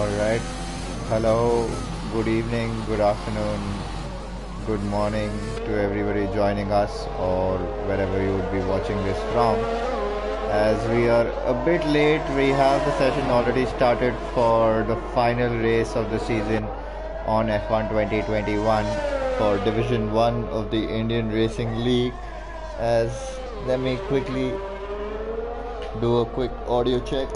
Alright. Hello, good evening, good afternoon, good morning to everybody joining us or wherever you would be watching this from. As we are a bit late, we have the session already started for the final race of the season on F1 2021 for Division 1 of the Indian Racing League. As let me quickly do a quick audio check.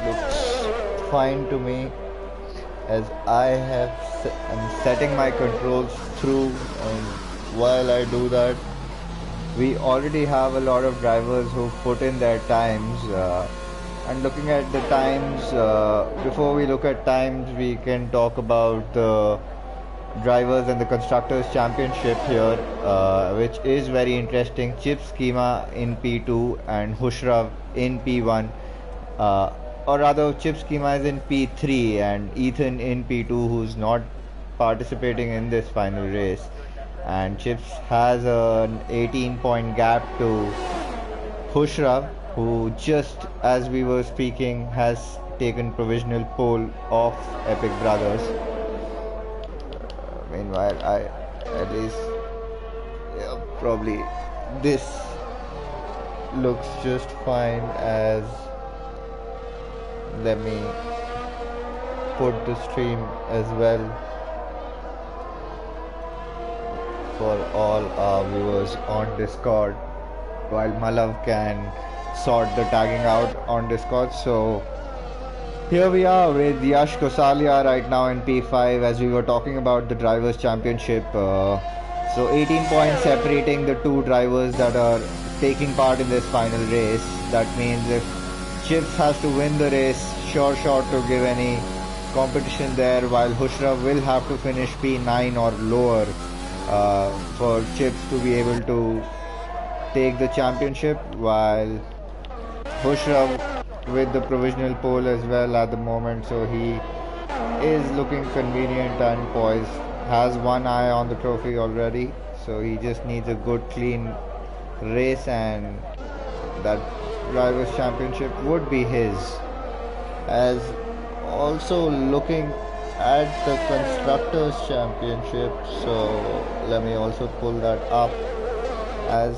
Looks fine to me as I'm setting my controls through, and while I do that we already have a lot of drivers who put in their times, and looking at the times, before we look at times we can talk about the drivers and the constructors championship here, which is very interesting. Chip Schema in P2 and Hushrav in P1, or rather Chip Schema is in P3 and Ethan in P2, who's not participating in this final race. And Chips has an 18-point gap to Hushrav, who just as we were speaking has taken provisional pole of Epic Brothers. Meanwhile, at least, yeah, probably this looks just fine. As let me put the stream as well for all our viewers on Discord, while Malav can sort the tagging out on Discord. So here we are with Yash Kosalia right now in P5, as we were talking about the Drivers' Championship. So 18 points separating the two drivers that are taking part in this final race. That means if Chips has to win the race, sure shot to give any competition there, while Hushrav will have to finish P9 or lower for Chips to be able to take the championship, while Hushrav with the provisional pole as well at the moment, so he is looking convenient and poised, has one eye on the trophy already, so he just needs a good clean race and that drivers championship would be his. As also looking at the constructors championship, so let me also pull that up, as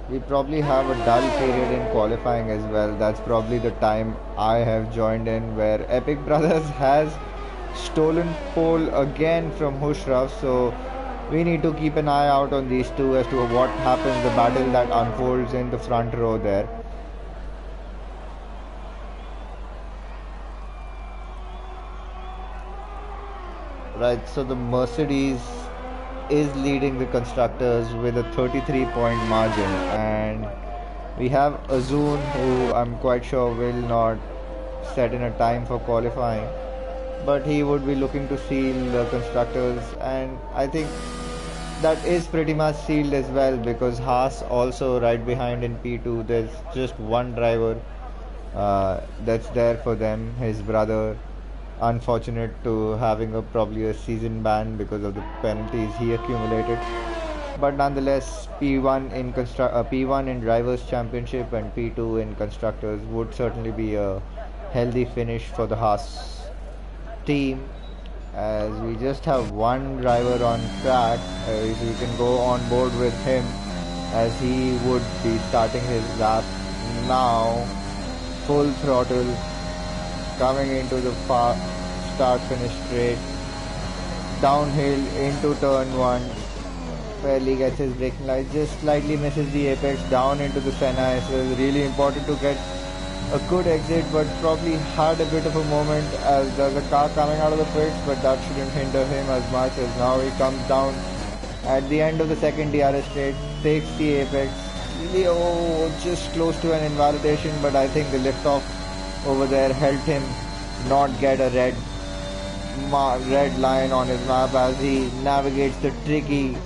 we probably have a dull period in qualifying as well. That's probably the time I have joined in, where Epic Brothers has stolen pole again from Hushrav, so we need to keep an eye out on these two as to what happens, the battle that unfolds in the front row there. Right, so the Mercedes is leading the constructors with a 33-point margin, and we have Azun, who I'm quite sure will not set in a time for qualifying, but he would be looking to seal the constructors, and I think that is pretty much sealed as well, because Haas also right behind in P2. There's just one driver that's there for them, his brother, unfortunate to having probably a season ban because of the penalties he accumulated, but nonetheless P1 in P1 in drivers championship and P2 in constructors would certainly be a healthy finish for the Haas team, as we just have one driver on track. We can go on board with him, as he would be starting his lap now, full throttle, coming into the start finish straight, downhill into turn 1, barely gets his braking light, just slightly misses the apex down into the Senna. So it's really important to get a good exit, but probably had a bit of a moment as there's a car coming out of the pits, but that shouldn't hinder him as much, as now he comes down at the end of the second DRS straight, takes the apex, really just close to an invalidation, but I think the liftoff over there helped him not get a red line on his map, as he navigates the tricky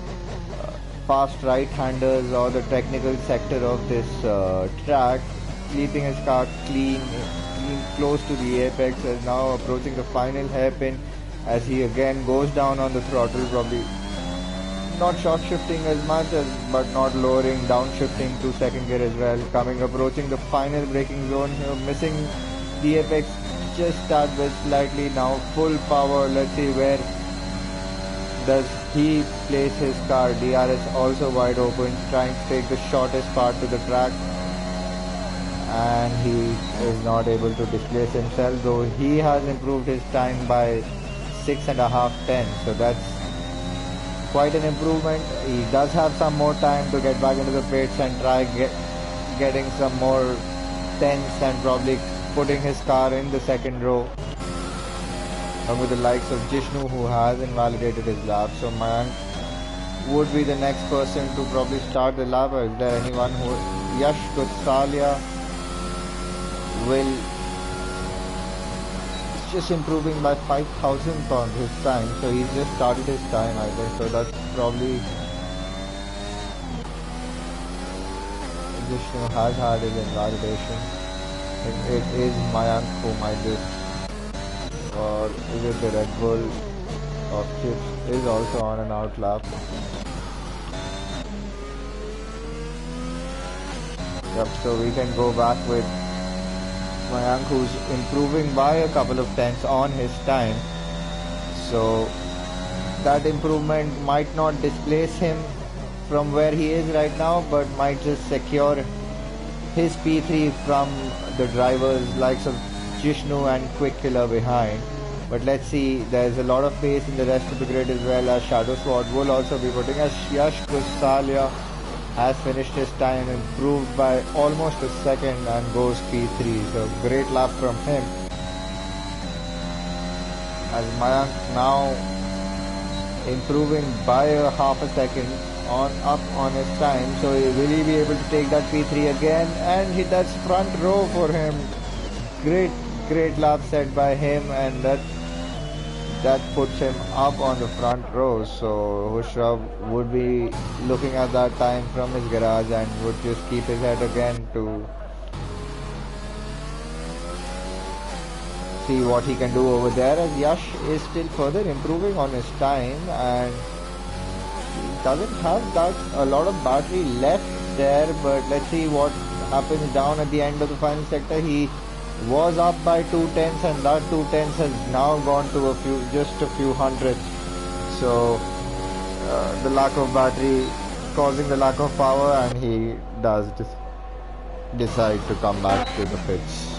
fast right-handers or the technical sector of this track, keeping his car clean close to the apex, as now approaching the final hairpin, as he again goes down on the throttle, probably not short shifting as much as, but not lowering, down shifting to second gear as well, approaching the final braking zone here, missing The apex just start with slightly now full power. Let's see where does he place his car. DRS also wide open, trying to take the shortest part to the track, and he is not able to displace himself, though he has improved his time by 6.5 tenths. So that's quite an improvement. He does have some more time to get back into the pits and try getting some more tenths and probably putting his car in the second row with the likes of Jishnu, who has invalidated his lap. So Mayank would be the next person to probably start the lap. Is there anyone who... Yash Kutsalia will... He's just improving by 5,000 on his time. So he's just started his time, I think. So that's probably... Jishnu has had his invalidation. It is Mayank who might just... Or is it the Red Bull of Chips is also on an out lap. Yep, so we can go back with Mayank, who's improving by a couple of tenths on his time. So that improvement might not displace him from where he is right now, but might just secure his P3 from the drivers likes of Jishnu and Quick Killer behind. But let's see, there's a lot of pace in the rest of the grid as well, as Shadow Sword will also be putting us. Yash Kusalia has finished his time, improved by almost a second and goes P3. So great lap from him. As Mayank now improving by a half a second up on his time. So will he be able to take that P3 again? And that's front row for him. Great lap set by him, and that puts him up on the front row. So Hushrav would be looking at that time from his garage and would just keep his head again to see what he can do over there, as Yash is still further improving on his time and he doesn't have a lot of battery left there. But let's see what happens down at the end of the final sector. He was up by 2 tenths, and that 2 tenths has now gone to just a few hundredths. So the lack of battery causing the lack of power, and he does decide to come back to the pits.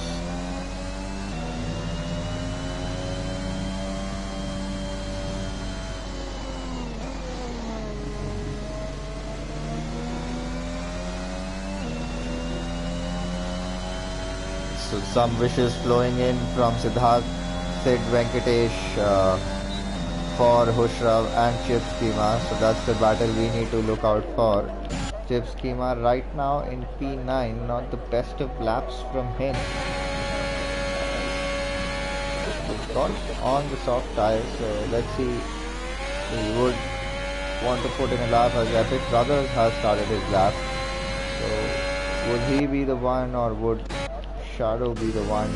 So some wishes flowing in from Siddharth, Sid Venkatesh for Hushrav and Chip Schema. So that's the battle we need to look out for. Chip Schema right now in P9, not the best of laps from him. He's got on the soft tires, so let's see. He would want to put in a lap, as Epic Brothers has started his lap. So would he be the one, or would Shadow be the one?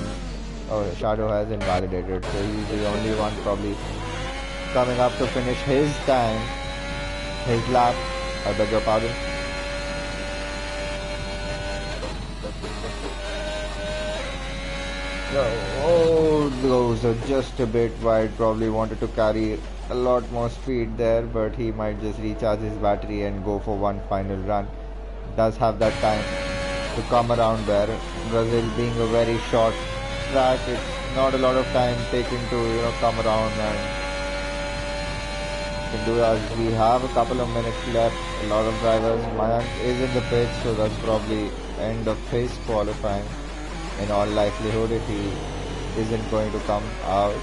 Oh, Shadow has invalidated, so he's the only one probably coming up to finish his time, his lap. I beg your pardon. Oh, those are just a bit wide. Probably wanted to carry a lot more speed there, but he might just recharge his battery and go for one final run. Does have that time to come around there. Brazil being a very short track, it's not a lot of time taken to come around and can do as we have a couple of minutes left. A lot of drivers. Mayank is in the pits, so that's probably end of his qualifying in all likelihood if he isn't going to come out.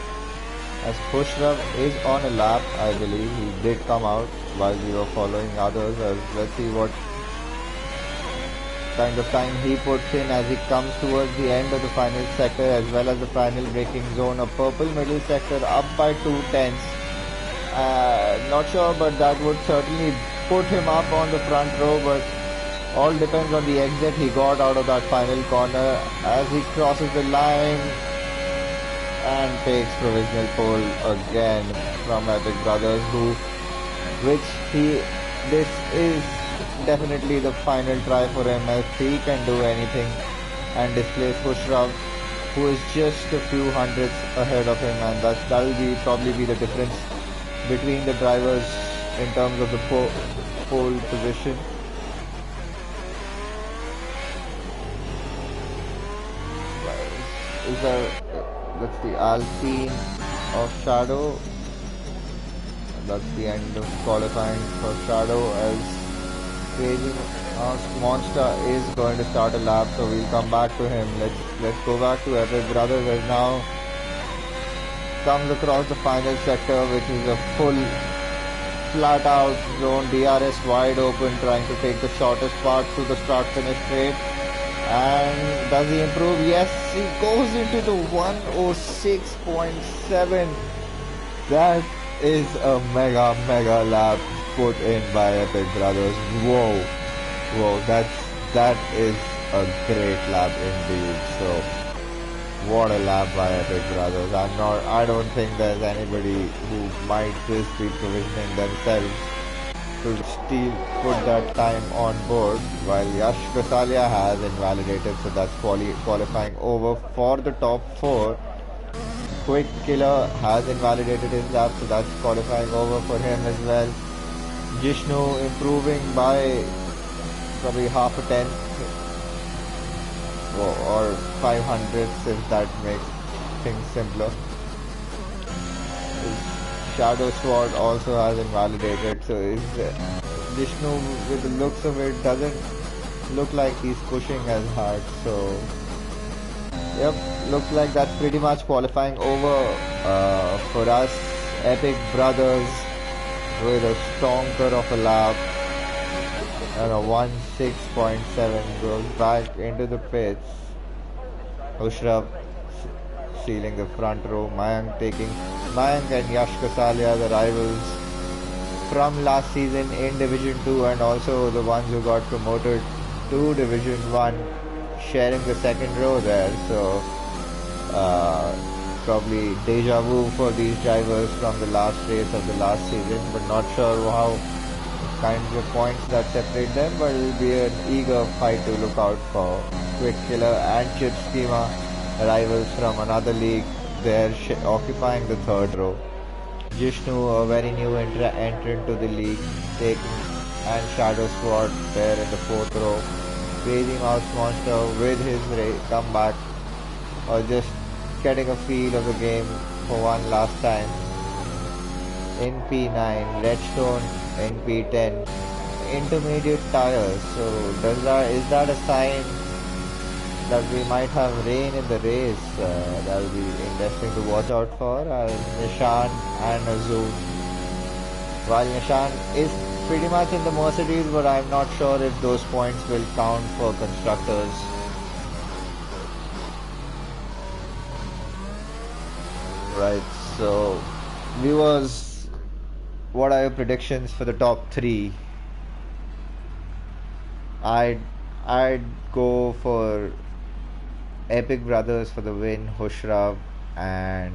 As Hushrav is on a lap, I believe he did come out while we were following others. Let's see what kind of time he puts in as he comes towards the end of the final sector as well as the final braking zone. A purple middle sector up by 2 tenths. Not sure, but that would certainly put him up on the front row, but all depends on the exit he got out of that final corner as he crosses the line and takes provisional pole again from Epic Brothers, this is definitely the final try for him. If he can do anything and displace Hushrav, who is just a few hundreds ahead of him, and that'll be probably be the difference between the drivers in terms of the pole position. Is there? That's the Alpine of Shadow. That's the end of qualifying for Shadow, as Crazy Monster is going to start a lap, so we'll come back to him. Let's go back to Epic Brothers, as now comes across the final sector, which is a full flat out zone. DRS wide open, trying to take the shortest part to the start finish straight. And does he improve? Yes, he goes into the 106.7. That is a mega lap put in by Epic Brothers. Whoa, that is a great lap indeed. So what a lap by Epic Brothers. I don't think there's anybody who might just be provisioning themselves to put that time on board, while Yash Kasalia has invalidated, so that's qualifying over for the top 4. Quick Killer has invalidated his lap, so that's qualifying over for him as well. Jishnu improving by probably half a tenth or 500ths, if that makes things simpler. Shadow Sword also has invalidated, so Vishnu, with the looks of it, doesn't look like he's pushing as hard. So yep, looks like that's pretty much qualifying over for us. Epic Brothers with a stonker of a lap and a 1.6.7 goes back into the pits. Ushraf sealing the front row. Mayank and Yash Kasalia, the rivals from last season in Division 2 and also the ones who got promoted to Division 1, sharing the second row there. So probably deja vu for these drivers from the last race of the last season, but not sure how kinds of points that separate them, but it will be an eager fight to look out for. Quick Killer and Chip Schema, rivals from another league, they're occupying the third row. Jishnu, a very new entrant to the league, and Shadow Squad there in the fourth row. Crazy Mouse Monster with his comeback, or just getting a feel of the game for one last time. In P9, Redstone in P10, intermediate tires. So is that a sign that we might have rain in the race? That will be interesting to watch out for, as Nishan and Azul. While Nishan is pretty much in the Mercedes, but I'm not sure if those points will count for constructors. Right, so viewers, what are your predictions for the top 3? I'd go for Epic Brothers for the win, Hushraf and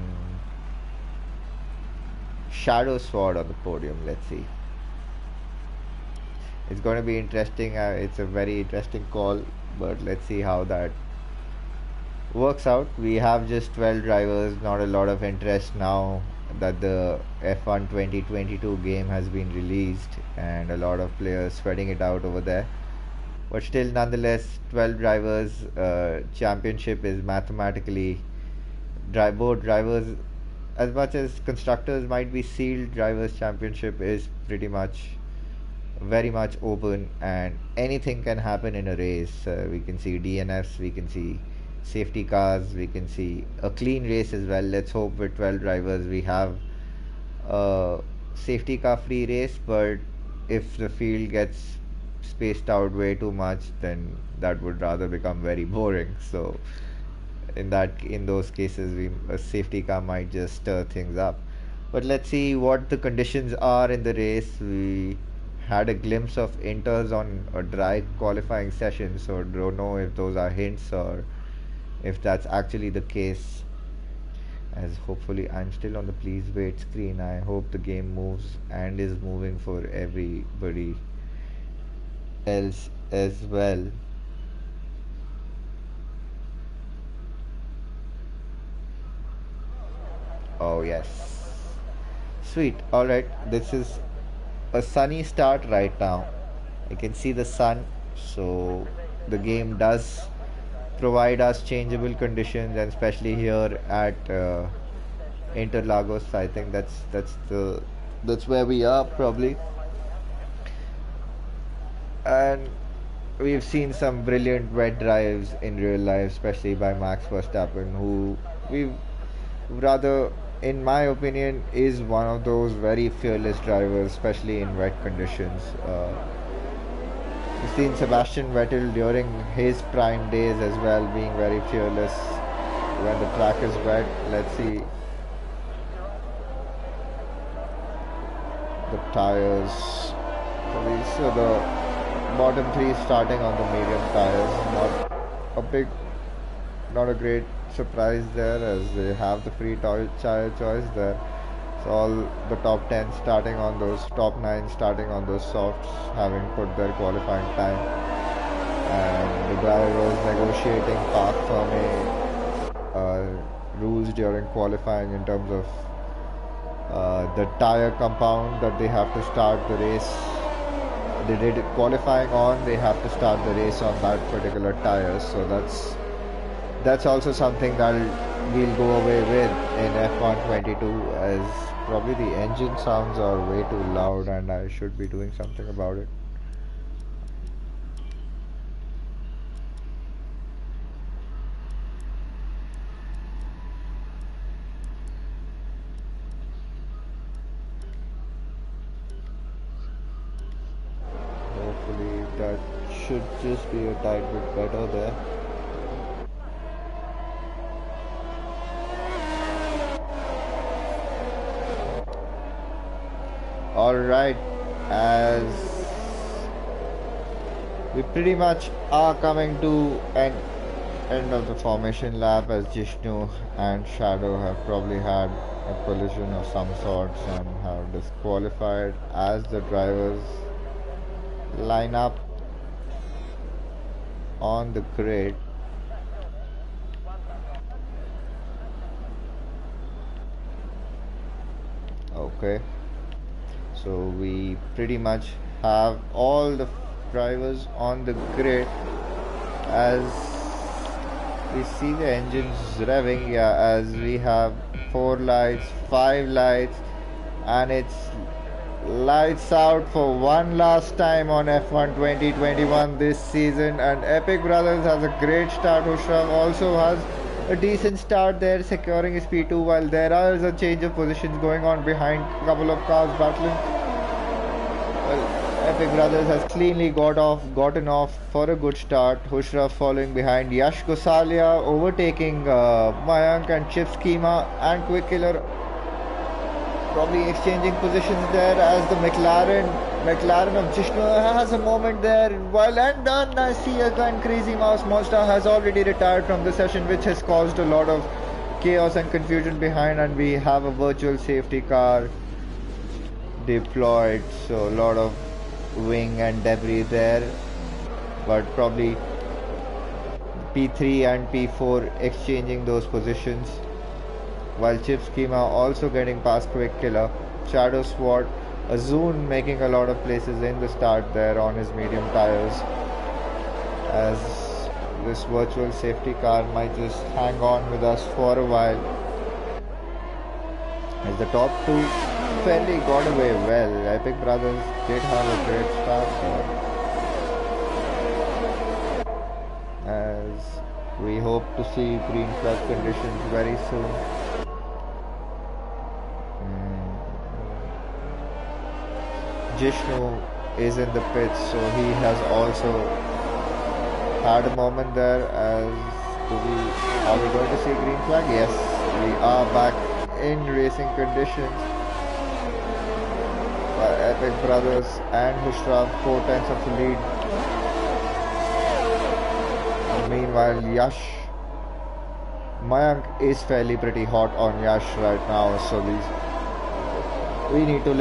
Shadow Sword on the podium. Let's see. It's going to be interesting. It's a very interesting call, but let's see how that works out. We have just 12 drivers, not a lot of interest now that the F1 2022 game has been released, and a lot of players sweating it out over there. But still, nonetheless, 12 drivers, championship is mathematically both drivers, as much as constructors might be sealed, drivers championship is pretty much very much open, and anything can happen in a race. We can see DNFs, we can see safety cars, we can see a clean race as well. Let's hope with 12 drivers we have a safety car free race, but if the field gets spaced out way too much, then that would rather become very boring. So in those cases, a safety car might just stir things up. But let's see what the conditions are in the race. We had a glimpse of inters on a dry qualifying session, so don't know if those are hints or if that's actually the case. As hopefully I'm still on the please wait screen. I hope the game moves and is moving for everybody else as well. Oh, yes. Sweet. Alright, this is a sunny start right now. I can see the sun, so the game does provide us changeable conditions, and especially here at Interlagos, I think that's where we are probably. And we've seen some brilliant wet drives in real life, especially by Max Verstappen, who we've rather, in my opinion, is one of those very fearless drivers, especially in wet conditions. We've seen Sebastian Vettel during his prime days as well, being very fearless when the track is wet. Let's see the tires. So the bottom three starting on the medium tires. Not a great surprise there, as they have the free tire choice there. So all the top 10 starting on those, top 9 starting on those softs, having put their qualifying time. And the drivers negotiating park firme rules during qualifying in terms of the tire compound that they have to start the race. They did qualifying on, they have to start the race on that particular tire. So that's also something that we'll go away with in F1 22, as probably the engine sounds are way too loud and I should be doing something about it. Hopefully that should just be a tiny bit better there. Alright, as we pretty much are coming to an end of the formation lap, as Jishnu and Shadow have probably had a collision of some sorts and have disqualified as the drivers line up on the grid. Okay, so we pretty much have all the drivers on the grid, as we see the engines revving. Yeah, as we have 4 lights, 5 lights, and it's lights out for one last time on F1 2021 this season. And Epic Brothers has a great start. Hushram also has a decent start there, securing his P2, while there is a change of positions going on behind, a couple of cars battling. Well, Epic Brothers has cleanly gotten off for a good start. Hushra following behind, Yash Gosalia overtaking Mayank and Chip Schema and Quick Killer probably exchanging positions there, as the McLaren of Jishnu has a moment there. Well and done. I see again Crazy Mouse Monster has already retired from the session, which has caused a lot of chaos and confusion behind, and we have a virtual safety car deployed, so a lot of wing and debris there, but probably P3 and P4 exchanging those positions, while Chip Schema also getting past Quick Killer. Shadow Sword, Azun making a lot of places in the start there on his medium tires, as this virtual safety car might just hang on with us for a while, as the top two fairly got away well. Epic Brothers did have a great start there, as we hope to see green flag conditions very soon. Jishnu is in the pits, so he has also had a moment there. As are we going to see green flag? Yes, we are back in racing conditions. Epic Brothers and Hushra 4/10 of the lead. And meanwhile, Mayank is fairly pretty hot on Yash right now, so we need to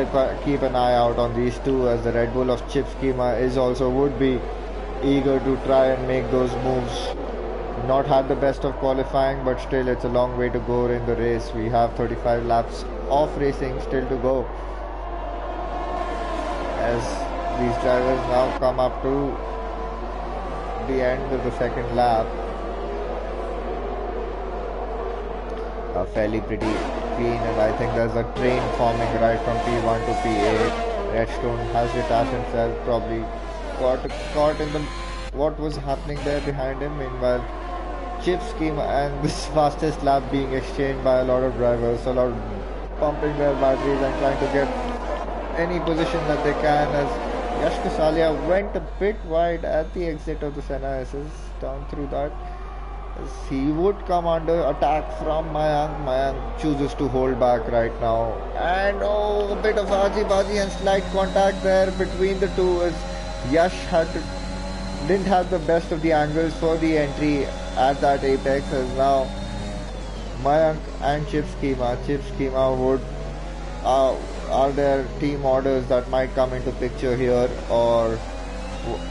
keep an eye out on these two, as the Red Bull of Chip Schema would be eager to try and make those moves not had the best of qualifying, but still it's a long way to go in the race. We have 35 laps of racing still to go, as these drivers now come up to the end of the second lap. Fairly pretty clean, and I think there's a train forming right from P1 to P8. Redstone has detached himself, probably caught in the what was happening there behind him. Meanwhile, chip scheme and this fastest lap being exchanged by a lot of drivers, a lot of pumping their batteries and trying to get any position that they can, as Yash Kasalia went a bit wide at the exit of the Senna SS, down through that. As he would come under attack from Mayank. Mayank chooses to hold back right now, and a bit of argy-bargy and slight contact there between the two, as Yash didn't have the best of the angles for the entry at that apex, as now Mayank and Chip Schema would are there team orders that might come into picture here, or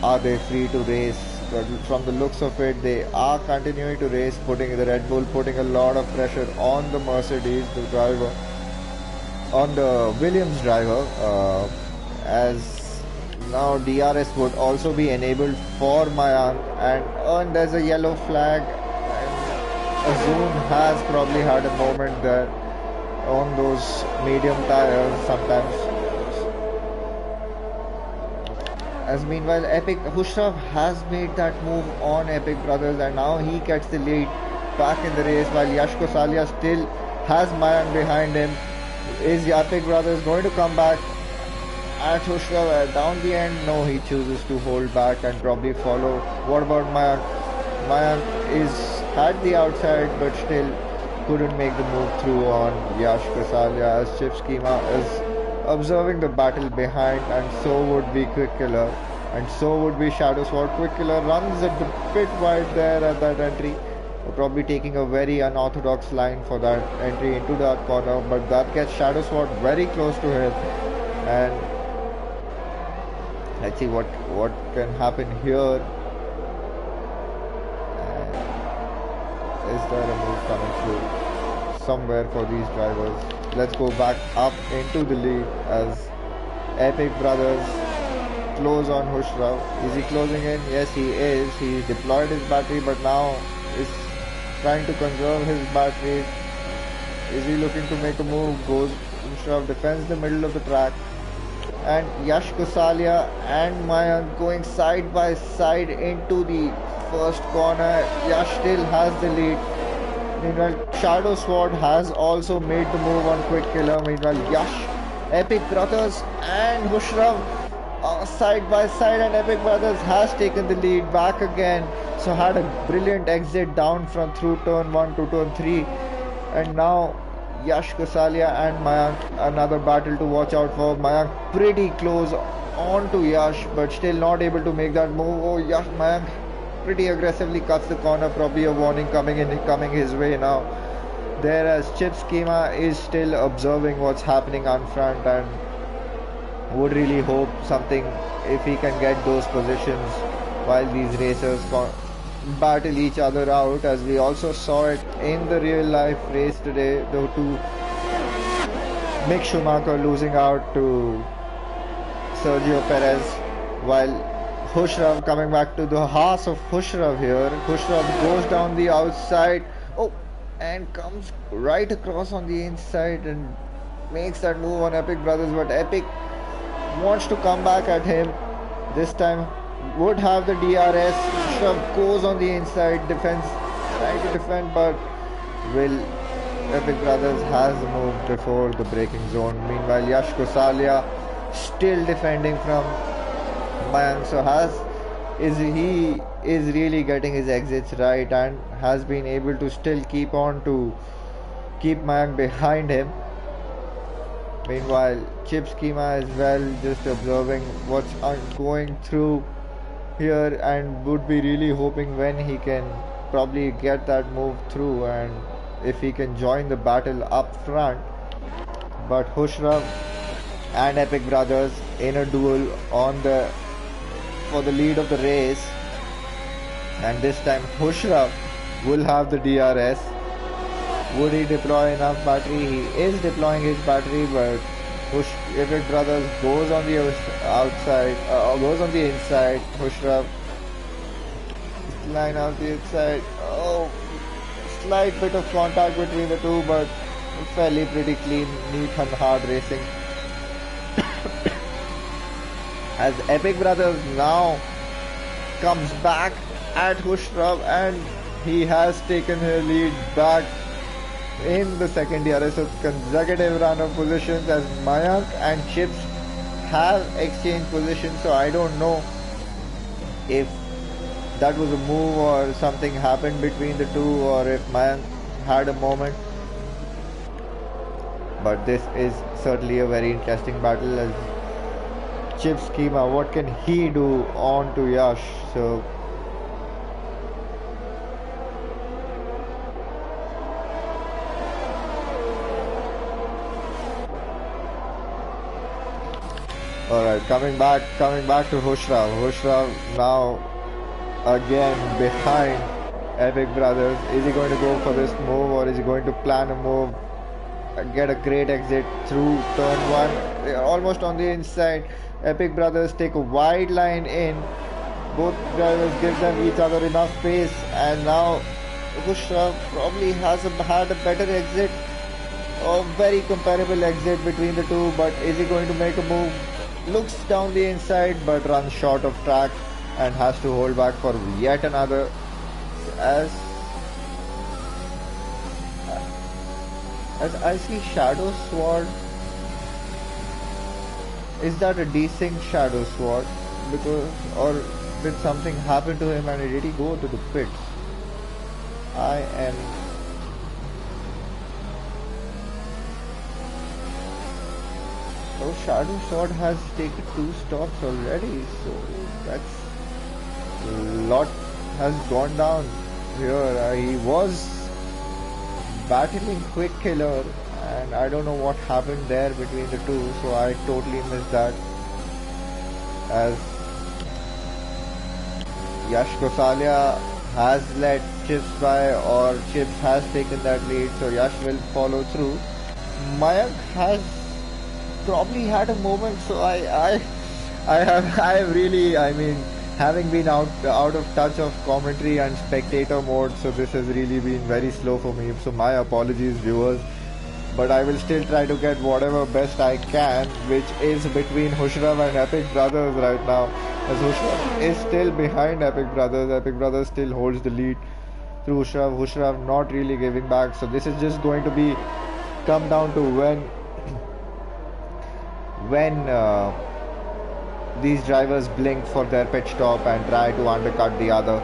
are they free to race? But from the looks of it, they are continuing to race, putting the Red Bull putting a lot of pressure on the Mercedes, the driver, on the Williams driver, as now DRS would also be enabled for Mayank, and there's a yellow flag, and Azun has probably had a moment there on those medium tires sometimes. As meanwhile, Hushrav has made that move on Epic Brothers, and now he gets the lead back in the race, while Yash Kosalia still has Mayank behind him. Is Epic Brothers going to come back at Hushrav down the end? No, he chooses to hold back and probably follow. What about Mayank? Mayank is at the outside, but still couldn't make the move through on Yash Kasalia, as Chip Schema is observing the battle behind, and so would be Quick Killer, and so would be Shadow Sword. Quick Killer runs a bit wide there at that entry, probably taking a very unorthodox line for that entry into that corner, but that gets Shadow Sword very close to him, and let's see what can happen here. Is there a move coming through somewhere for these drivers? Let's go back up into the lead as Epic Brothers close on Hushrav. Is he closing in? Yes, he is. He deployed his battery, but now is trying to conserve his battery. Is he looking to make a move? Goes Hushrav, defends the middle of the track, and Yash Kosalia and Mayank going side by side into the first corner. Yash still has the lead. Meanwhile, Shadow Sword has also made the move on Quick Killer. Meanwhile, Yash, Epic Brothers and Hushrav are side by side, and Epic Brothers has taken the lead back again. So had a brilliant exit down from through turn 1 to turn 3. And now Yash Kosalia and Mayank, another battle to watch out for. Mayank pretty close on to Yash, but still not able to make that move. Oh, Mayank pretty aggressively cuts the corner, probably a warning coming his way now. There, as Chip Schema is still observing what's happening on front, and would really hope something if he can get those positions while these racers battle each other out, as we also saw it in the real life race today, the two Mick Schumacher losing out to Sergio Perez, while Hushrav coming back to the heart of Hushrav here. Hushrav goes down the outside, and comes right across on the inside and makes that move on Epic Brothers, but Epic wants to come back at him. This time would have the DRS. Hushrav goes on the inside, trying to defend, but Epic Brothers has moved before the braking zone. Meanwhile, Yash Kosalia still defending from Mayank, so he is really getting his exits right, and has been able to still keep Mayank behind him. Meanwhile, Chip Schema as well, just observing what's going through here, and would be really hoping when he can probably get that move through, and if he can join the battle up front. But Hushrav and Epic Brothers in a duel for the lead of the race, and this time Hushrav will have the DRS. Would he deploy enough battery? He is deploying his battery, but Epic Brothers goes on the outside, goes on the inside. Hushrav line out the inside. Oh, slight bit of contact between the two, but fairly pretty clean, neat and hard racing. As Epic Brothers now comes back at Hushrav, and he has taken her lead back in the second DRS. So consecutive run of positions as Mayank and Chips have exchanged positions. So I don't know if that was a move or something happened between the two, or if Mayank had a moment. But this is certainly a very interesting battle as Chips Schema, what can he do on to Yash? So alright, coming back to Hushrav. Hushrav now again behind Epic Brothers. Is he going to go for this move, or is he going to plan a move, get a great exit through turn 1? They are almost on the inside. Epic Brothers take a wide line in. Both drivers give them each other enough space, and now Hushrav probably has had a better exit, a very comparable exit between the two. But is he going to make a move? Looks down the inside but runs short of track and has to hold back for yet another. As I see Shadow Sword. Is that a decent Shadow Sword? Because, or did something happen to him and did he go to the pit? Oh, Shadow Sword has taken 2 stops already, so that's a lot has gone down here. He was battling Quick Killer, and I don't know what happened there between the two, so I totally missed that. As Yash Gosalia has let Chips by, or Chips has taken that lead, so Yash will follow through. Mayank has probably had a moment, so I have really, I mean, having been out of touch of commentary and spectator mode, so this has really been very slow for me, so my apologies, viewers. But I will still try to get whatever best I can, which is between Hushrav and Epic Brothers right now, as Hushrav is still behind Epic Brothers. Epic Brothers still holds the lead through Hushrav. Hushrav not really giving back, so this is just going to be come down to when these drivers blink for their pit stop and try to undercut the other.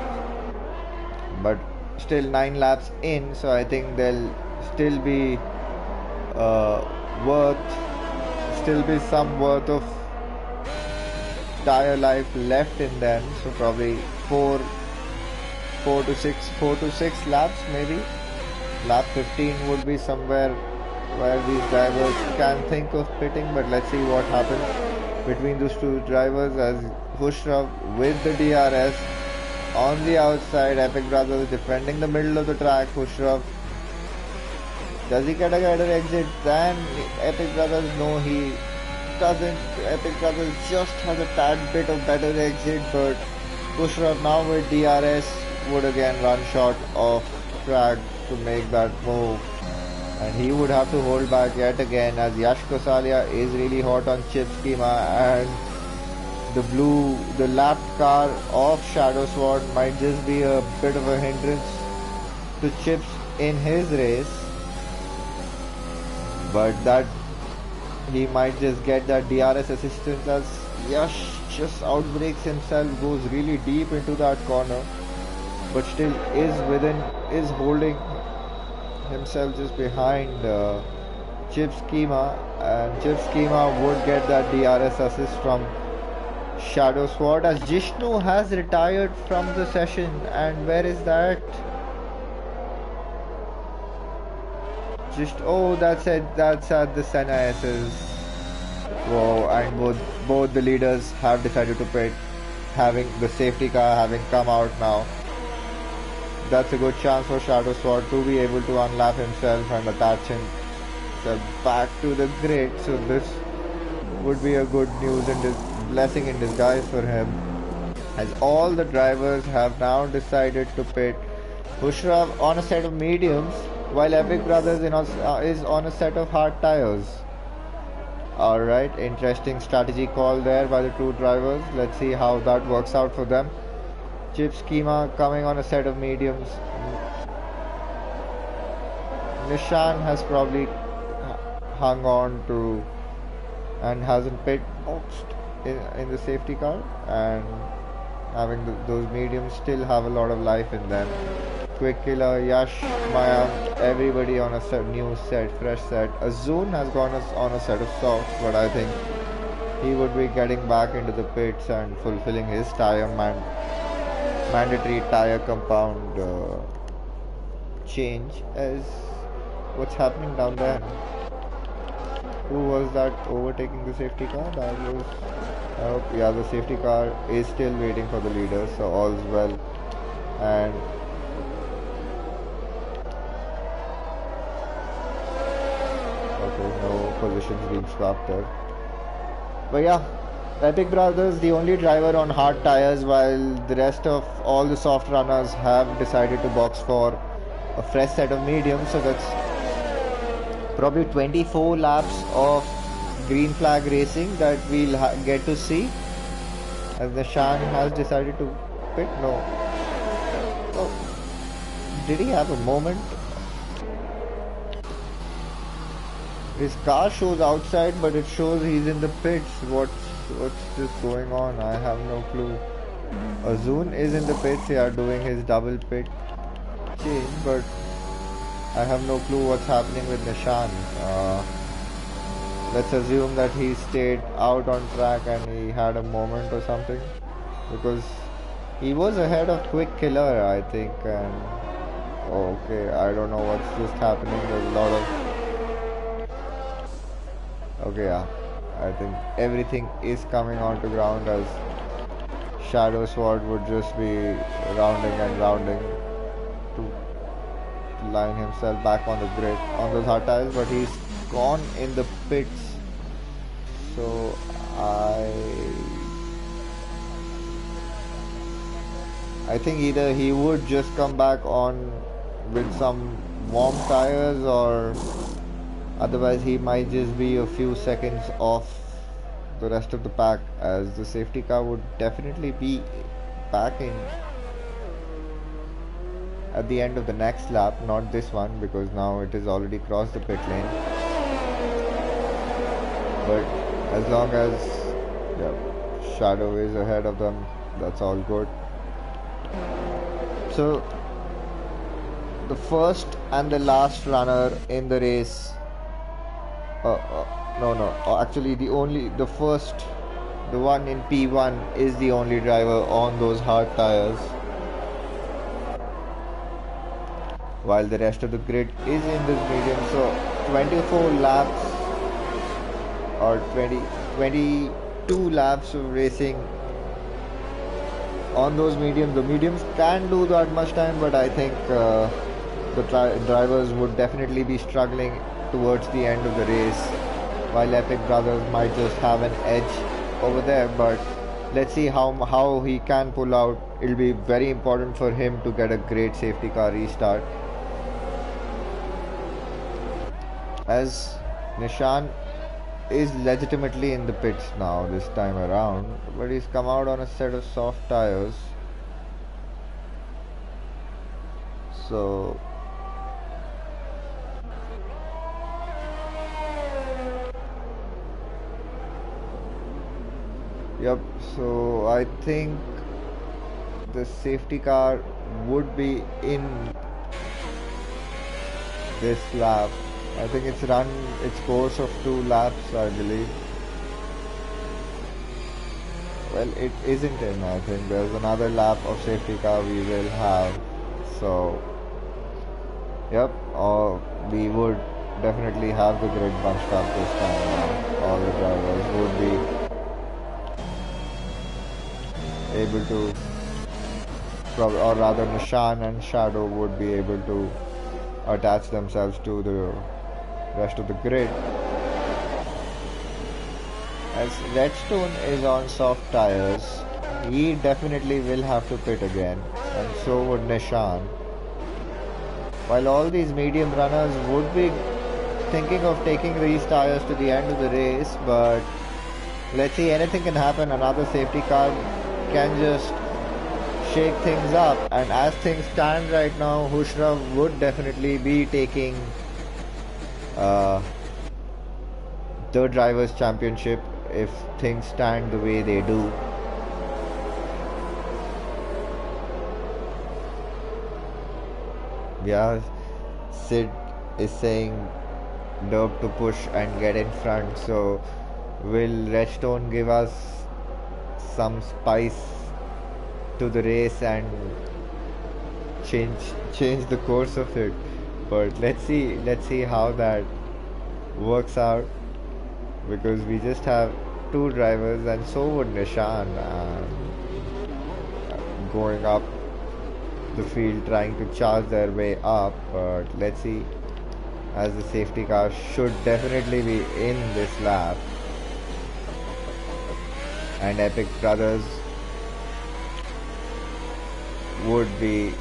But still 9 laps in, so I think they'll still be some worth of tire life left in them, so probably 4 to 6 laps maybe. Lap 15 would be somewhere where these drivers can think of pitting, but let's see what happens between those two drivers, as Hushrav with the DRS on the outside. Epic Brothers defending the middle of the track. Hushrav, does he get a better exit than Epic Brothers? No, he doesn't. Epic Brothers just has a tad bit of better exit, but Hushrav now with DRS would again run short of track to make that move, and he would have to hold back yet again, as Yash Kosalia is really hot on chip schema, and the lapped car of Shadow Sword might just be a bit of a hindrance to Chips in his race, but that he might just get that DRS assistance, as Yash just outbreaks himself, goes really deep into that corner, but still is holding himself just behind Chip Schema, and Chip Schema would get that DRS assist from Shadow Sword, as Jishnu has retired from the session. And where is that? That's at the Senna SS. Whoa, and both the leaders have decided to pit, having the safety car having come out now. that's a good chance for Shadow Sword to be able to unlap himself and attach himself back to the grid. So this would be a good news and blessing in disguise for him, as all the drivers have now decided to pit Bushraf on a set of mediums, while Epic Brothers is on a set of hard tires. Alright, interesting strategy call there by the two drivers. Let's see how that works out for them. Chip Schema coming on a set of mediums. Nishan has probably hung on to and hasn't pit boxed in the safety car, and having those mediums still have a lot of life in them. Quick Killer, Yash, Mayank, everybody on a new set, fresh set. Azun has gone on a set of softs, but I think he would be getting back into the pits and fulfilling his mandatory tire compound change. As what's happening down there? Who was that overtaking the safety car? That was yeah, the safety car is still waiting for the leader, so all's well. And okay, no positions being swapped there. But yeah, Epic Brothers the only driver on hard tires, while the rest of all the soft runners have decided to box for a fresh set of mediums. So that's probably 24 laps of green flag racing that we'll get to see, as Nishan has decided to pit. No. Oh, did he have a moment? His car shows outside, but it shows he's in the pits. What's just going on? I have no clue. Azun is in the pits here doing his double pit change, but I have no clue what's happening with Nishan. Let's assume that he stayed out on track and he had a moment or something, because he was ahead of Quick Killer, I think. And okay, I don't know what's just happening. There's a lot of okay, yeah, I think everything is coming onto ground, as Shadow Sword would just be rounding and rounding to line himself back on the grid on those hard tires, but he's gone in the pits. So I think either he would just come back on with some warm tires, or otherwise he might just be a few seconds off the rest of the pack, as the safety car would definitely be back in at the end of the next lap, not this one, because now it has already crossed the pit lane. But as long as Shadow is ahead of them, that's all good. So the first and the last runner in the race, actually the one in P1 is the only driver on those hard tires, while the rest of the grid is in this medium. So 24 laps or 22 laps of racing on those mediums. The mediums can do that much time, but I think the drivers would definitely be struggling towards the end of the race, while Epic Brothers might just have an edge over there. But let's see how he can pull out. It'll be very important for him to get a great safety car restart, as Nishan is legitimately in the pits now this time around, but he's come out on a set of soft tires. So yep, so I think the safety car would be in this lap. I think it's run its course of 2 laps, I believe. Well, it isn't in. I think there's another lap of safety car we will have. So yep, we would definitely have the grid bunched up this time around. All the drivers would be able to or rather Nishan and Shadow would be able to attach themselves to the rest of the grid. As Redstone is on soft tires, he definitely will have to pit again, and so would Nishan. While all these medium runners would be thinking of taking these tires to the end of the race, but let's see, anything can happen. Another safety car can just shake things up, and as things stand right now, Hushrav would definitely be taking the Drivers' Championship if things stand the way they do. Yeah, Sid is saying Derp to push and get in front, so will Redstone give us some spice to the race and change the course of it? But let's see how that works out, because we just have two drivers, and so would Nishan going up the field trying to charge their way up. But let's see, as the safety car should definitely be in this lap, and Epic Brothers would be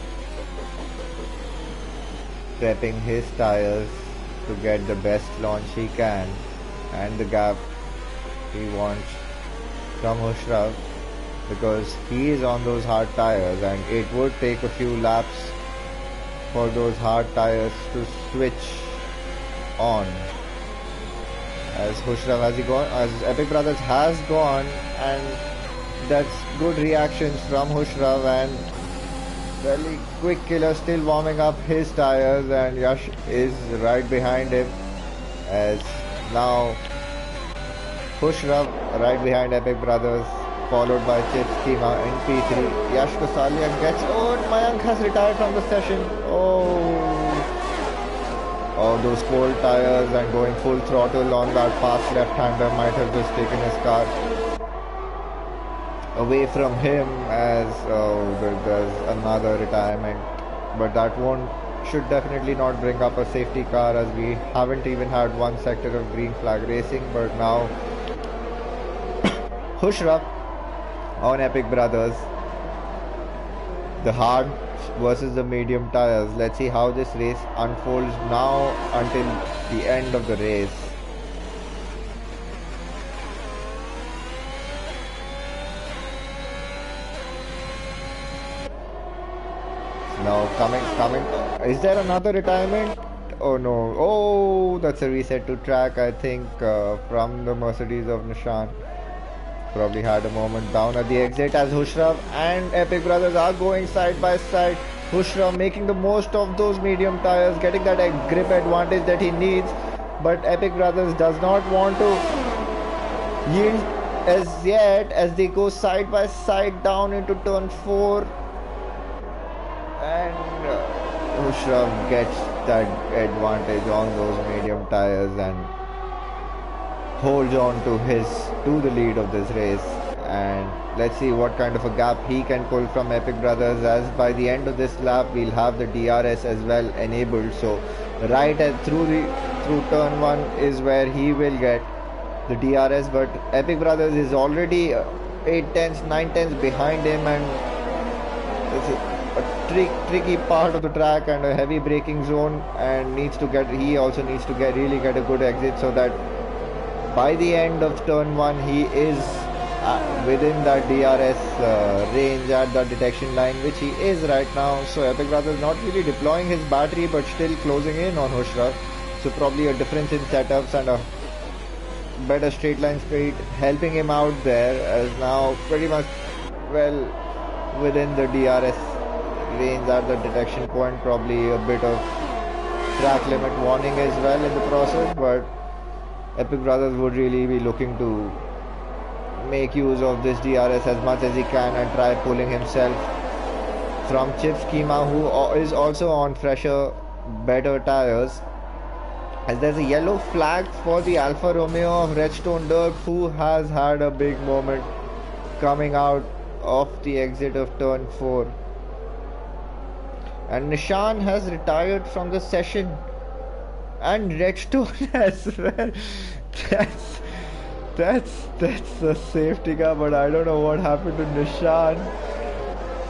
prepping his tires to get the best launch he can and the gap he wants from Hushrav, because he is on those hard tires, and it would take a few laps for those hard tires to switch on. As Hushrav has gone, as Epic Brothers has gone, and that's good reactions from Hushrav, and fairly quick killer still warming up his tires, and Yash is right behind him, as now Hushrav right behind Epic Brothers, followed by Chip Schema in P3. Yash Kosalia gets, oh, Mayank has retired from the session. Oh, those cold tires and going full throttle on that fast left-hander might have just taken his car away from him, as there's another retirement, but that should definitely not bring up a safety car, as we haven't even had one sector of green flag racing. But now Hushrav on Epic Brothers, the hard versus the medium tires. Let's see how this race unfolds now until the end of the race. Now coming. Is there another retirement? Oh no. Oh, that's a reset to track, I think, from the Mercedes of Nishan. Probably had a moment down at the exit, as Hushrav and Epic Brothers are going side by side. Hushrav making the most of those medium tires, getting that grip advantage that he needs. But Epic Brothers does not want to yield as yet, as they go side by side down into turn 4. And Hushrav gets that advantage on those medium tires and holds on to the lead of this race. And let's see what kind of a gap he can pull from Epic Brothers, as by the end of this lap we'll have the DRS as well enabled. So right through turn 1 is where he will get the DRS, but Epic Brothers is already 8 tenths, 9 tenths behind him, and it's a tricky part of the track and a heavy braking zone, and he also needs to really get a good exit, so that by the end of turn 1 he is within that DRS range at the detection line, which he is right now. So Epic Brothers not really deploying his battery, but still closing in on Hushrav. So probably a difference in setups and a better straight line speed helping him out there, as now pretty much well within the DRS range at the detection point. Probably a bit of track limit warning as well in the process, but Epic Brothers would really be looking to make use of this DRS as much as he can and try pulling himself from Chip Schema, who is also on fresher, better tires. As there's a yellow flag for the Alfa Romeo of Redstone Dirk, who has had a big moment coming out of the exit of turn 4. And Nishan has retired from the session. And Redstone as well. That's that's a safety car, but I don't know what happened to Nishan.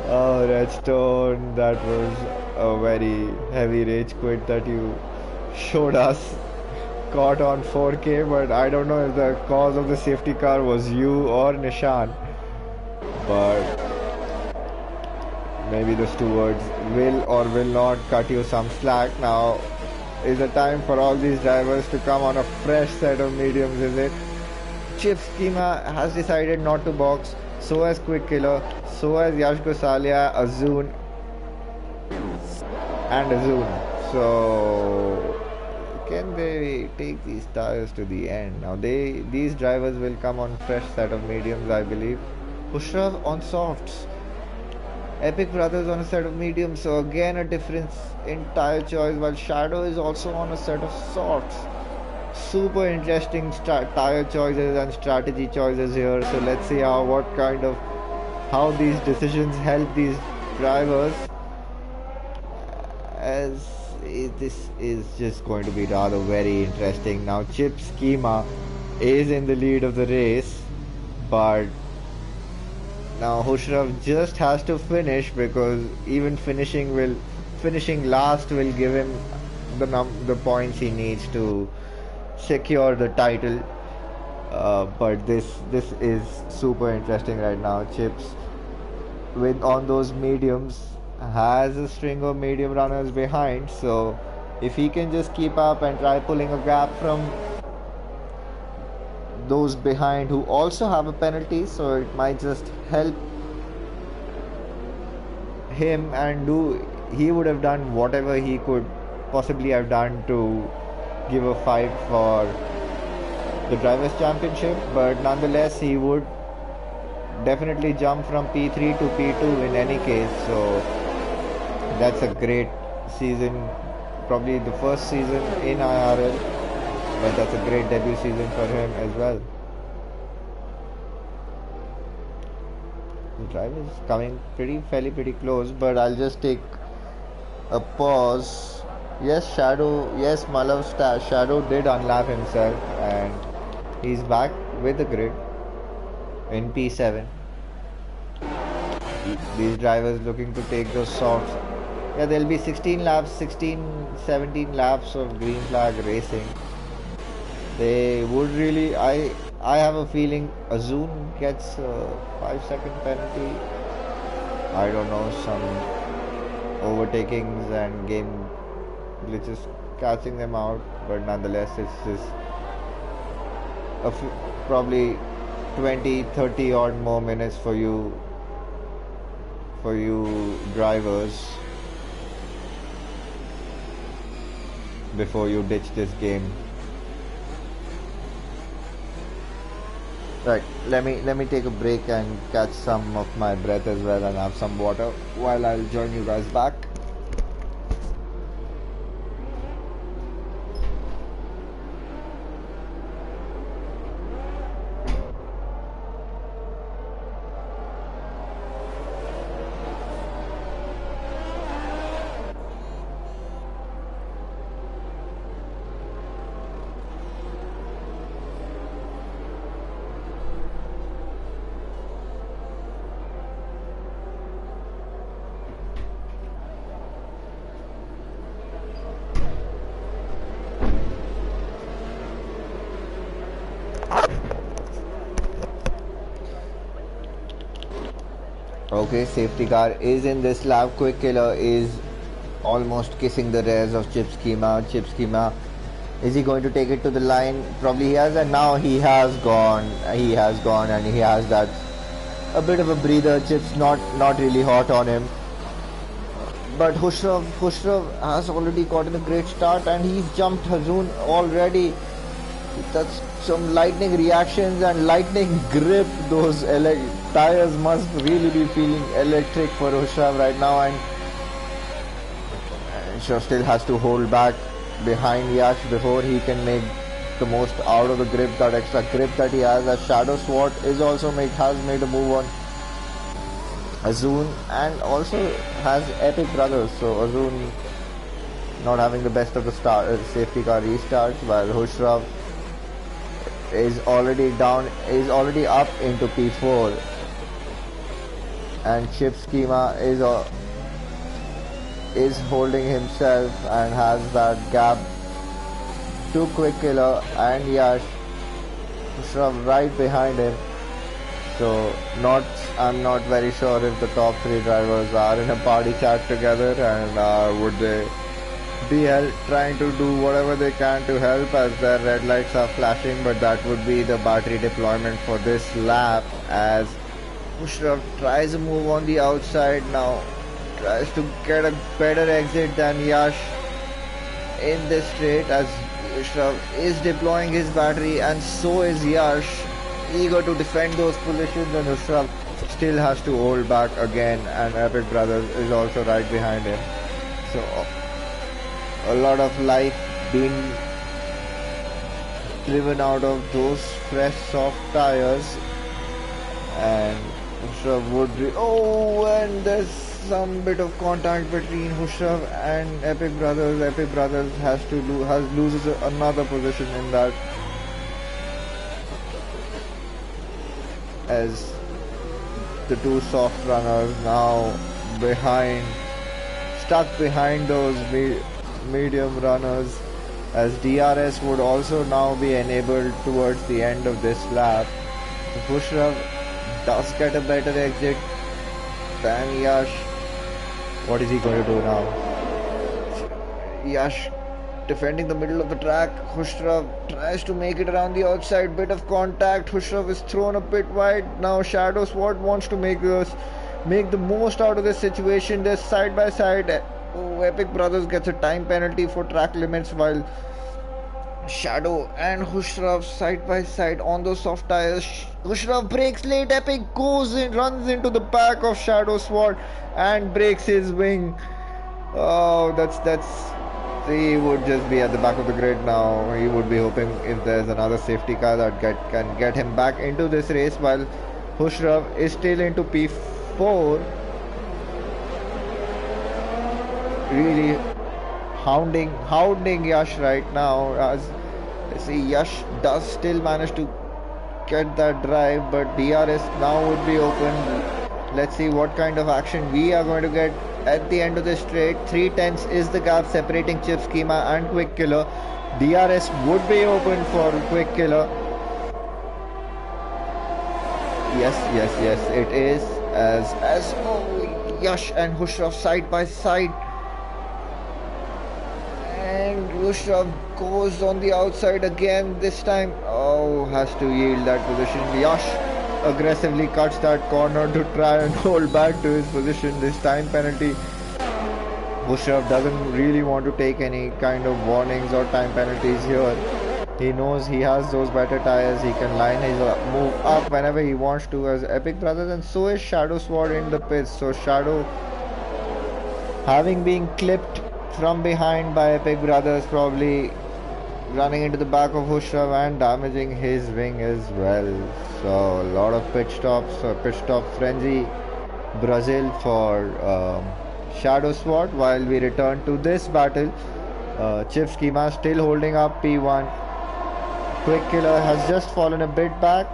Oh, Redstone, that was a very heavy rage quit that you showed us. Caught on 4K, but I don't know if the cause of the safety car was you or Nishan. But maybe the stewards will or will not cut you some slack. Now is the time for all these drivers to come on a fresh set of mediums, is it? Chip Schema has decided not to box, so has Quick Killer, so has Yash Gosalia, Azun and Azun. So can they take these tires to the end? Now these drivers will come on fresh set of mediums, I believe. Hushraf on softs. Epic Brothers on a set of mediums, so again a difference in tire choice, while Shadow is also on a set of softs. Super interesting tire choices and strategy choices here. So let's see how these decisions help these drivers, as this is just going to be rather very interesting. Now Chip Schema is in the lead of the race, but now Hushraf just has to finish, because even finishing last will give him the points he needs to secure the title. But this is super interesting right now. Chips with on those mediums has a string of medium runners behind, so if he can just keep up and try pulling a gap from those behind who also have a penalty, so it might just help him, and he would have done whatever he could possibly have done to give a fight for the drivers championship, but nonetheless he would definitely jump from P3 to P2 in any case. So that's a great season, probably the first season in IRL, but that's a great debut season for him as well. The drive is coming pretty close, but I'll just take a pause. Yes, Malav's Shadow did unlap himself, and he's back with the grid in P7. These drivers looking to take those softs. Yeah, there'll be 17 laps of green flag racing. They would really, I have a feeling Azun gets a 5-second penalty. I don't know, some overtakings and game glitches catching them out, but nonetheless it's just probably 20-30 odd more minutes for you drivers before you ditch this game. Right, let me take a break and catch some of my breath as well and have some water while I'll join you guys back. Okay, safety car is in this lap. Quick Killer is almost kissing the rares of Chip Schema. Chip Schema, is he going to take it to the line? Probably he has, and now he has gone, and he has that a bit of a breather. Chip's not really hot on him, but Hushraf has already gotten a great start, and he's jumped Hazoon already. That's some lightning reactions and lightning grip. Those tires must really be feeling electric for Hushraf right now, and Shaw still has to hold back behind Yash before he can make the most out of the grip, that extra grip that he has. As Shadow Swat is also has made a move on Azun, and also has Epic Brothers. So Azun not having the best of the safety car restarts, while Hushrav is already down, is already up into P4, and Chip Schema is holding himself and has that gap to Quick Killer and Yash. Hushrav right behind him. So I'm not very sure if the top three drivers are in a party chat together, and would they be trying to do whatever they can to help as their red lights are flashing. But that would be the battery deployment for this lap, as Hushrav tries a move on the outside now, tries to get a better exit than Yash in this straight, as Hushrav is deploying his battery and so is Yash, eager to defend those positions, and Hushrav still has to hold back again, and Epic Brothers is also right behind him. So a lot of life being driven out of those fresh soft tires, and Hushrav would be, and there's some bit of contact between Hushrav and Epic Brothers. Epic Brothers loses another position in that, as the two soft runners now stuck behind those medium runners, as DRS would also now be enabled towards the end of this lap. Hushrav does get a better exit than Yash. What is he going to do now? Yash defending the middle of the track. Hushrav tries to make it around the outside, bit of contact. Hushrav is thrown a bit wide. Now Shadow Sword wants to make the most out of this situation. They're side by side. Epic Brothers gets a time penalty for track limits, while Shadow and Hushrav side by side on those soft tires. Hushrav breaks late. Epic runs into the back of Shadow Sword and breaks his wing. He would just be at the back of the grid now. He would be hoping if there's another safety car that can get him back into this race, while Hushrav is still into P4. Really hounding Yash right now, as I see Yash does still manage to get that drive, but DRS now would be open. Let's see what kind of action we are going to get at the end of this straight. 3/10 is the gap separating Chip Schema and Quick Killer. DRS would be open for Quick Killer. Yes, it is, as Yash and Hushrav side by side, and Hushrav goes on the outside again this time. Has to yield that position. Yash aggressively cuts that corner to try and hold back to his position. This time penalty, Hushrav doesn't really want to take any kind of warnings or time penalties here. He knows he has those better tires. He can line his move up whenever he wants to, as Epic Brothers, and so is Shadow Sword in the pits. So Shadow, having been clipped from behind by Epic Brothers, probably running into the back of Hushrav and damaging his wing as well. So a lot of pit stop frenzy Brazil for Shadow Sword. While we return to this battle, Chip Schema still holding up P1. Quick Killer has just fallen a bit back,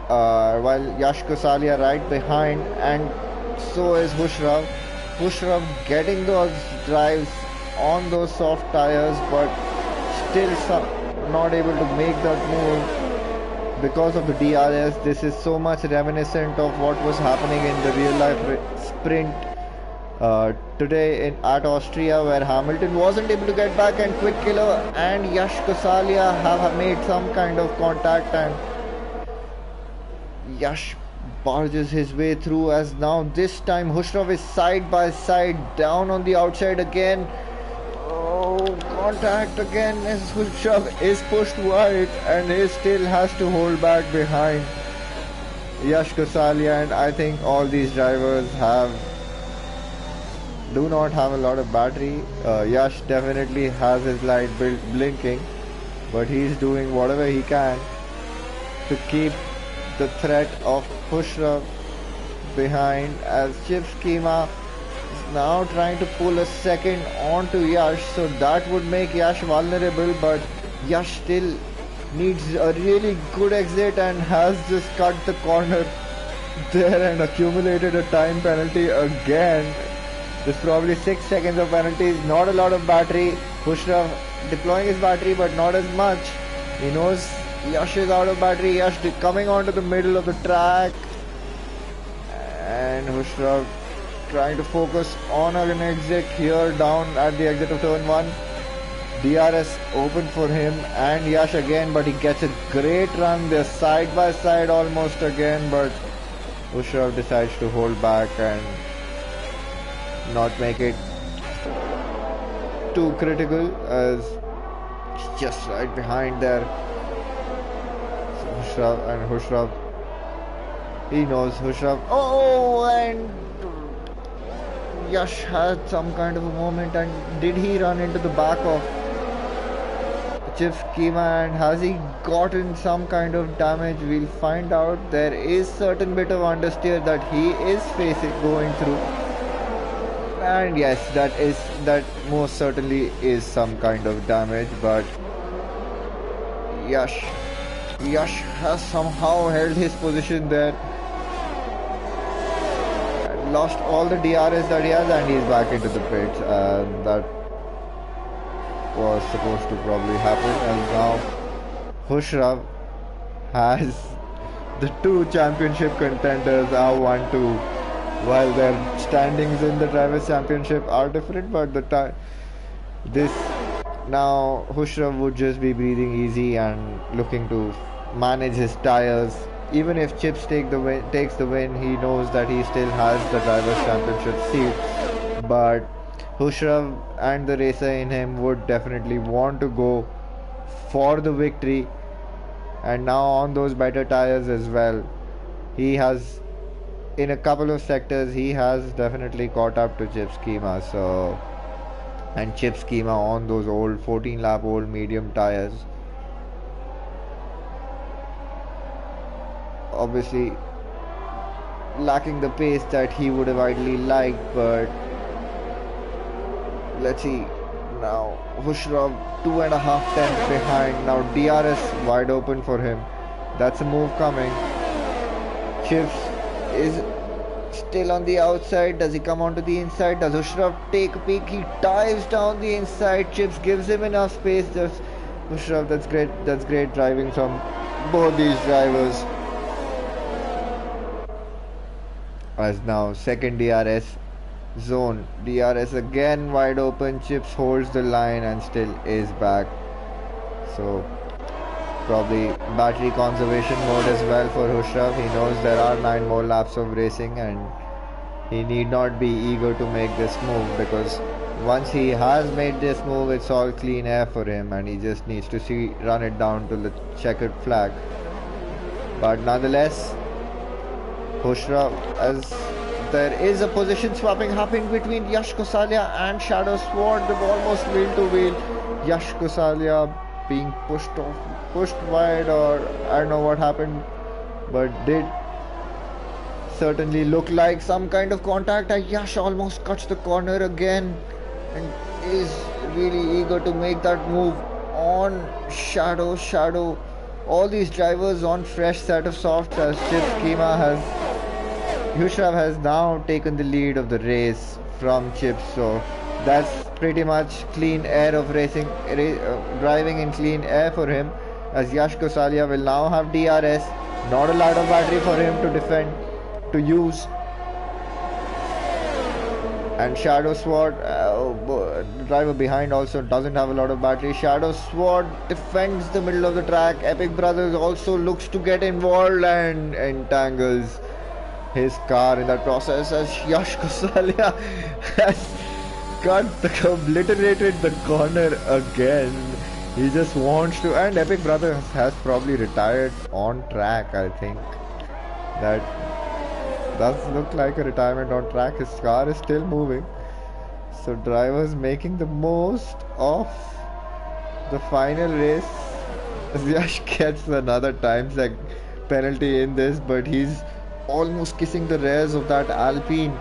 while Yash Kosalia right behind, and so is Hushrav. Hushrav getting those drives on those soft tires, but still not able to make that move because of the DRS. This is so much reminiscent of what was happening in the real life sprint today at Austria, where Hamilton wasn't able to get back, and Quick Killer and Yash Kosalia have made some kind of contact, and Yash barges his way through, as now this time Hushrav is side by side down on the outside again. Contact again, as Hushrav is pushed wide and he still has to hold back behind Yash Kosalia. And I think all these drivers do not have a lot of battery. Yash definitely has his light blinking, but he's doing whatever he can to keep the threat of Hushrav behind as Chip Schema is now trying to pull a second onto Yash, so that would make Yash vulnerable, but Yash still needs a really good exit and has just cut the corner there and accumulated a time penalty again. There's probably 6 seconds of penalties, not a lot of battery. Hushrav deploying his battery, but not as much. He knows Yash is out of battery. Yash coming onto the middle of the track, and Hushrav trying to focus on an exit here down at the exit of turn 1. DRS open for him and Yash again, but he gets a great run. They're side by side almost again, but Hushrav decides to hold back and not make it too critical, as he's just right behind there. So Hushrav, he knows Hushrav. Oh, and Yash had some kind of a moment, and did he run into the back of Chip Schema, and has he gotten some kind of damage? We'll find out. There is certain bit of understeer that he is facing, going through, and yes, that most certainly is some kind of damage, but Yash has somehow held his position there, lost all the DRS that he has, and he's back into the pits, and that was supposed to probably happen, and now Hushrav has the 2 championship contenders are 1-2, while their standings in the Drivers' Championship are different, but this now Hushrav would just be breathing easy and looking to manage his tires. Even if Chips takes the win, he knows that he still has the Drivers' Championship seat, but Hushrav and the racer in him would definitely want to go for the victory, and now on those better tires as well. He has, in a couple of sectors, he has definitely caught up to Chip Schema, so, and Chip Schema on those old 14 lap old medium tires, obviously lacking the pace that he would have ideally liked, but let's see. Now Hushrav 2.5 tenths behind. Now DRS wide open for him. That's a move coming. Chips is still on the outside. Does he come onto the inside? Does Hushrav take a peek? He dives down the inside. Chips gives him enough space. Just Hushrav, that's great. That's great driving from both these drivers. As now second DRS zone, DRS again wide open. Chips holds the line and still is back, so probably battery conservation mode as well for Hushrav. He knows there are 9 more laps of racing, and he need not be eager to make this move, because once he has made this move, it's all clean air for him, and he just needs to run it down to the checkered flag. But nonetheless, Hushrav, as there is a position swapping happening between Yash Kosalia and Shadow Sword. They've almost wheel to wheel. Yash Kosalia being pushed wide, or I don't know what happened, but did certainly look like some kind of contact, and Yash almost cuts the corner again and is really eager to make that move on Shadow. All these drivers on fresh set of softs, as Chip Schema Hushrav has now taken the lead of the race from Chip, so that's pretty much clean air of racing, driving in clean air for him, as Yash Kosalia will now have DRS, not a lot of battery for him to use, and Shadow Sword, driver behind, also doesn't have a lot of battery. Shadow Sword defends the middle of the track. Epic Brothers also looks to get involved and entangles his car in that process, as Yash Kosalia has obliterated the corner again. He just wants to, and Epic Brothers has probably retired on track. I think that does look like a retirement on track. His car is still moving, so drivers making the most of the final race. Yash gets another time penalty in this, but he's almost kissing the rears of that Alpine.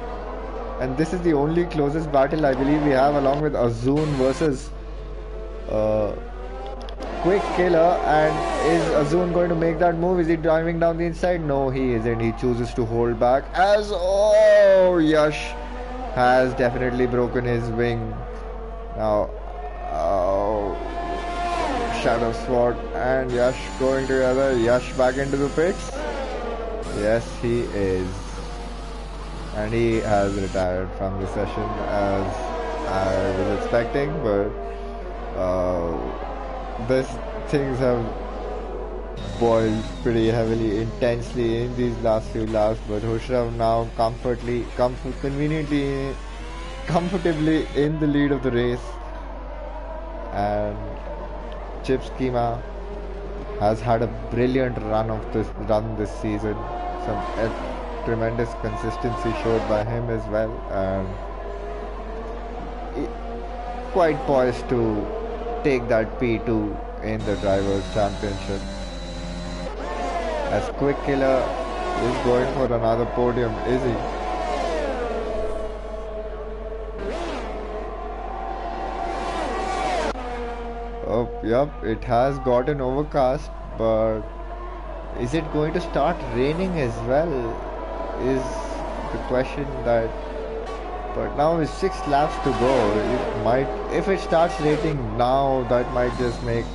And this is the only closest battle I believe we have, along with Azun versus uh, Quick Killer. And is Azun going to make that move? Is he driving down the inside? No, he isn't. He chooses to hold back as Yash has definitely broken his wing. Now, Shadow Sword and Yash going together. Yash back into the pits. Yes, he is. And he has retired from the session as I was expecting, but these things have boiled pretty heavily, intensely in these last few laps. But Hushrav now comfortably in the lead of the race, and Chip Schema has had a brilliant run this season. Some tremendous consistency showed by him as well, and quite poised to take that P2 in the Drivers' Championship. As Quick Killer is going for another podium, is he? Oh, yep, it has gotten overcast, but is it going to start raining as well? Is the question that. But now with 6 laps to go, it might, if it starts raining now, that might just make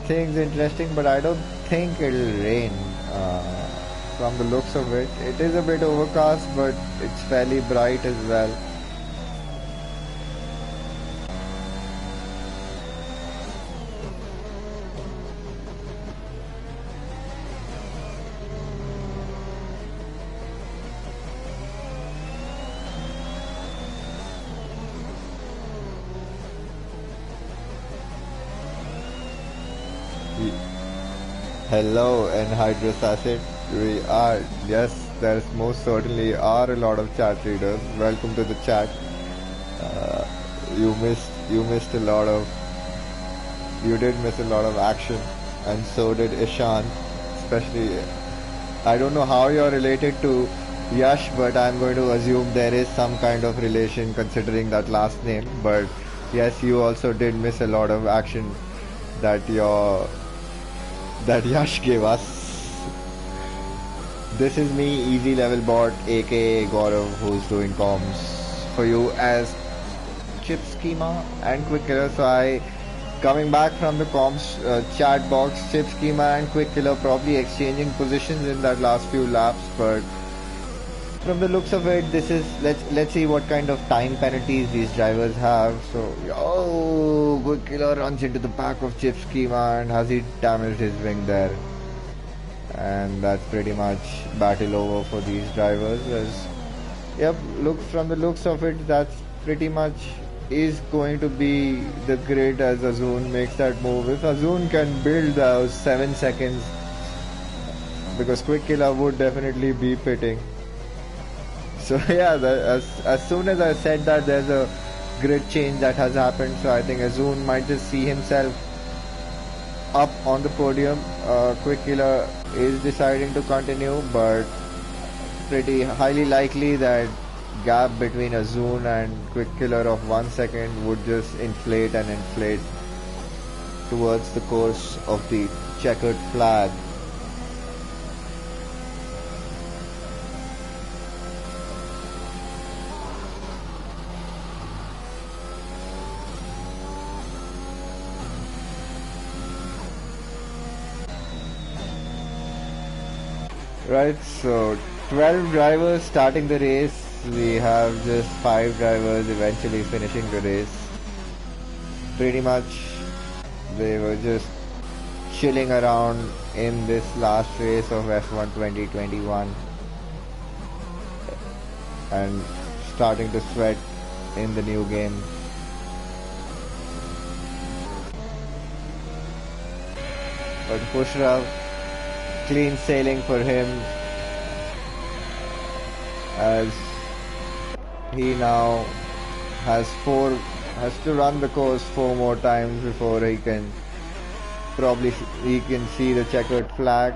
things interesting, but I don't think it'll rain. From the looks of it, it is a bit overcast, but it's fairly bright as well. Hello, anhydrous acid. We are, yes, there's most certainly are a lot of chat readers. Welcome to the chat. You missed a lot of, you did miss a lot of action, and so did Ishan. Especially, I don't know how you're related to Yash, but I'm going to assume there is some kind of relation considering that last name. But yes, you also did miss a lot of action that Yash gave us. This is me, Easy Level Bot, aka Gaurav, who's doing comms for you as Chip Schema and Quick Killer. So coming back from the comms chat box, Chip Schema and Quick Killer probably exchanging positions in that last few laps, but from the looks of it, this is, let's see what kind of time penalties these drivers have. So, Quick Killer runs into the back of Chip Schema, and has he damaged his wing there? And that's pretty much battle over for these drivers. From the looks of it, that's pretty much is going to be the grid as Azun makes that move. If Azun can build those 7 seconds, because Quick Killer would definitely be pitting. So yeah, as soon as I said that, there's a grid change that has happened. So I think Azun might just see himself up on the podium. Quick Killer is deciding to continue, but pretty highly likely that gap between Azun and Quick Killer of 1 second would just inflate and inflate towards the course of the checkered flag. Right, so 12 drivers starting the race. We have just 5 drivers eventually finishing the race. Pretty much they were just chilling around in this last race of F1 2021 and starting to sweat in the new game. But Pushrav, clean sailing for him, as he now has to run the course 4 more times before he can see the checkered flag.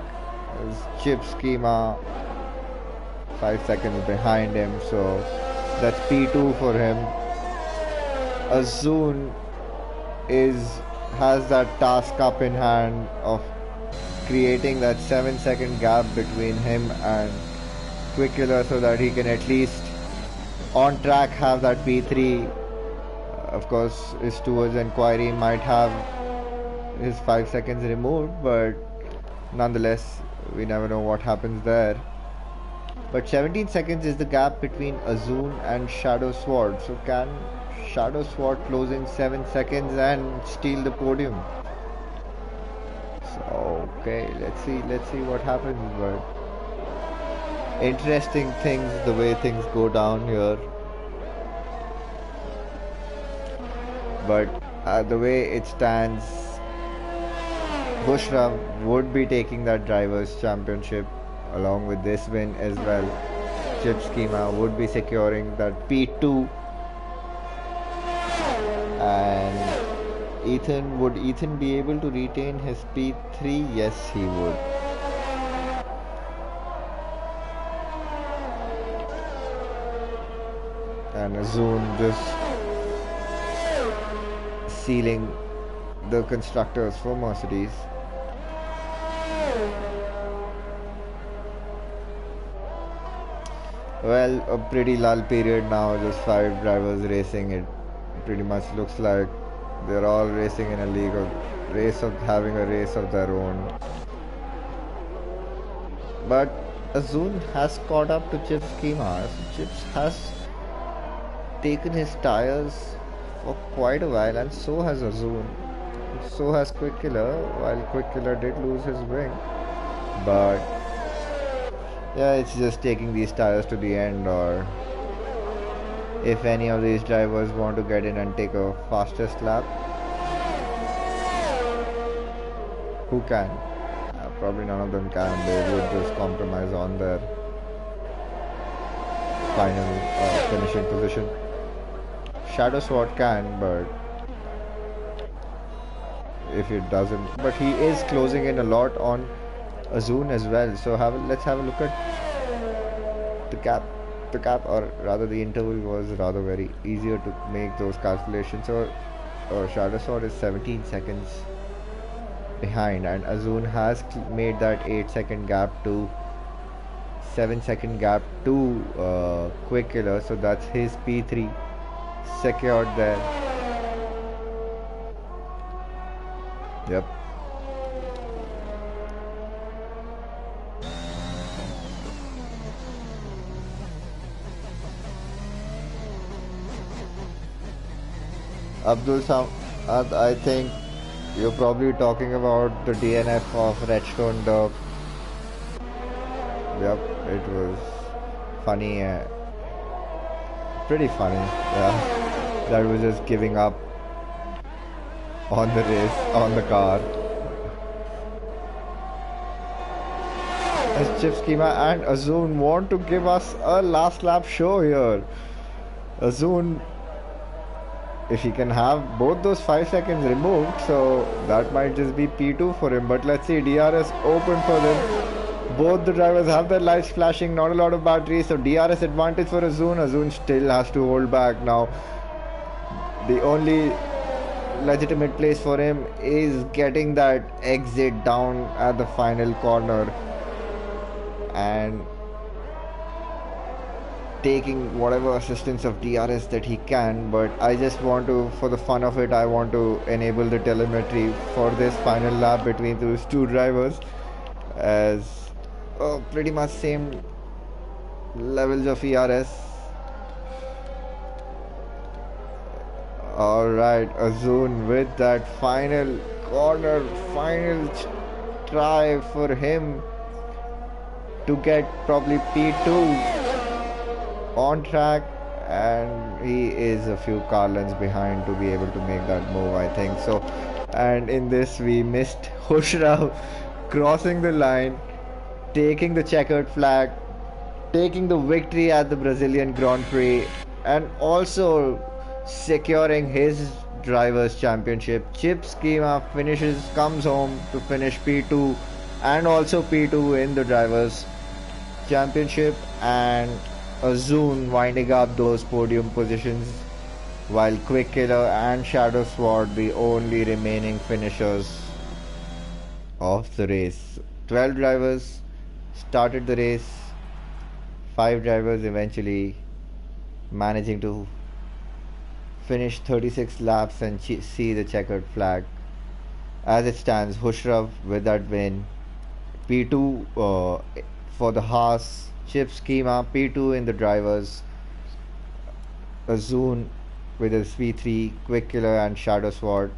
As Chip Schema 5 seconds behind him, so that's P2 for him. Azun has that task up in hand of creating that 7 second gap between him and Quickiller so that he can at least on track have that P3. Of course, his towards inquiry might have his 5 seconds removed, but nonetheless, we never know what happens there. But 17 seconds is the gap between Azun and Shadow Sword. So can Shadow Sword close in 7 seconds and steal the podium? So okay, let's see what happens. But interesting things, the way things go down here. But the way it stands, Bushra would be taking that Drivers' Championship along with this win as well. Chip Schema would be securing that P2. And would Ethan be able to retain his P3? Yes, he would. And Azun just sealing the constructors for Mercedes. Well, a pretty lull period now, just 5 drivers racing. It pretty much looks like they're all racing in a having a race of their own. But Azun has caught up to Chip's schema. Chips has taken his tires for quite a while, and so has Azun. So has Quickiller, while Quickiller did lose his wing. But yeah, it's just taking these tires to the end, or if any of these drivers want to get in and take a fastest lap, who can? Probably none of them can. They would just compromise on their final finishing position. Shadow Sword can, but if it doesn't, but he is closing in a lot on Azun as well. So let's have a look at the gap. The gap, or rather the interval, was rather very easier to make those calculations. So Shadow Sword is 17 seconds behind, and Azun has made that 8-second gap to 7-second gap to Quickiller. So that's his P3 secured there. Yep. Abdul Samad, I think you're probably talking about the DNF of Redstone Dog. Yep, it was funny, pretty funny. Yeah, that was just giving up on the race, on the car. As Chip Schema and Azun want to give us a last lap show here. Azun, if he can have both those 5 seconds removed, so that might just be P2 for him. But let's see, DRS open for them. Both the drivers have their lights flashing, not a lot of battery, so DRS advantage for Azun. Azun still has to hold back now. The only legitimate place for him is getting that exit down at the final corner and taking whatever assistance of DRS that he can. But I just want to, for the fun of it, I want to enable the telemetry for this final lap between those two drivers, as pretty much same levels of ERS. Alright, Azun with that final corner, final try for him to get probably P2 on track, and he is a few car lengths behind to be able to make that move, I think so. And in this we missed Hushrav crossing the line, taking the checkered flag, taking the victory at the Brazilian Grand Prix, and also securing his drivers championship. Chip Schema comes home to finish P2 and also P2 in the drivers. championship, and Azun winding up those podium positions, while Quick Killer and Shadow Sword the only remaining finishers of the race. 12 drivers started the race, 5 drivers eventually managing to finish 36 laps and see the checkered flag. As it stands, Hushrav with that win. P2 for the Haas, Chip Schema, P2 in the drivers, Azun with his V3, Quick Killer and Shadow Sword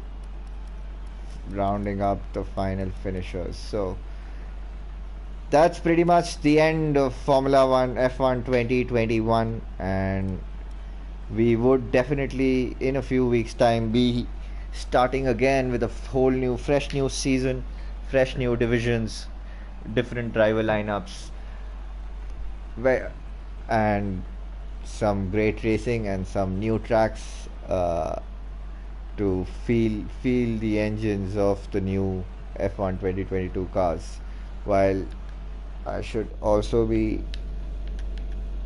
rounding up the final finishers. So that's pretty much the end of Formula One F1 2021, and we would definitely in a few weeks' time be starting again with a whole new, fresh new season, fresh new divisions, different driver lineups, and some great racing and some new tracks to feel the engines of the new F1 2022 cars. While I should also be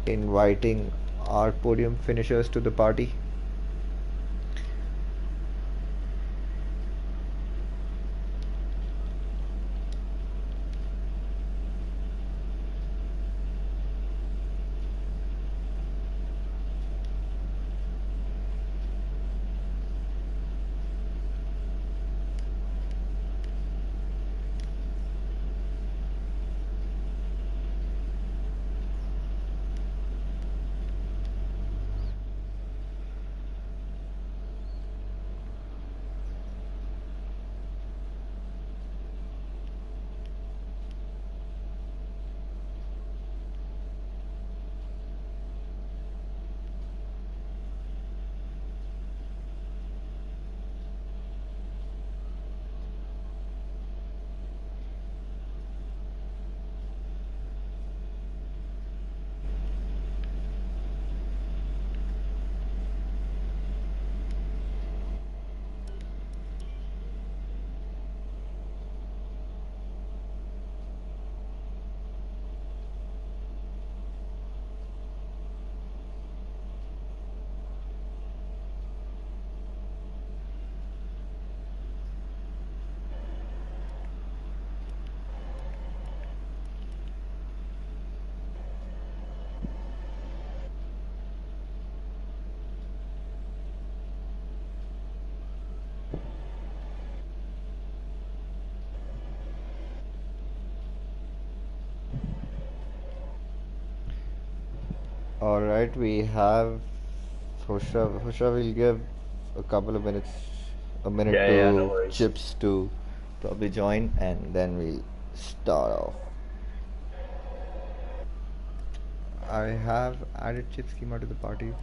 inviting our podium finishers to the party. All right, we have Husha. Husha will give a couple of minutes, a minute Yeah, yeah, no to worries. Chips to probably join, and then we'll start off. I have added Chip Schema to the party.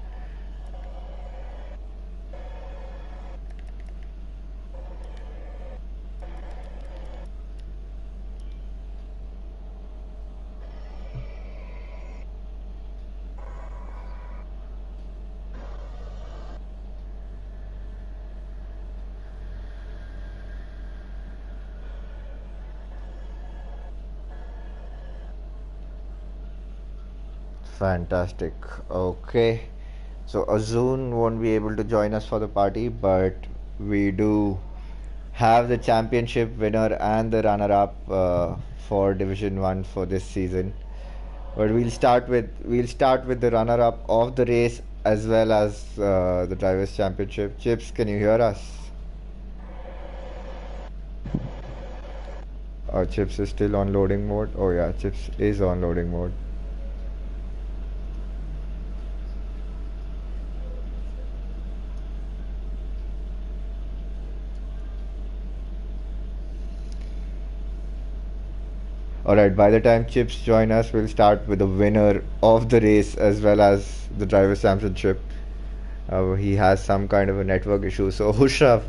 Fantastic. Okay. So Azun won't be able to join us for the party, but we do have the championship winner and the runner-up for Division One for this season. But we'll start with the runner-up of the race as well as the drivers' championship. Chips, can you hear us? Chips is still on loading mode. Oh yeah, Chips is on loading mode. Alright, by the time Chips join us, we'll start with the winner of the race as well as the driver's championship. He has some kind of a network issue. So, Hushraf,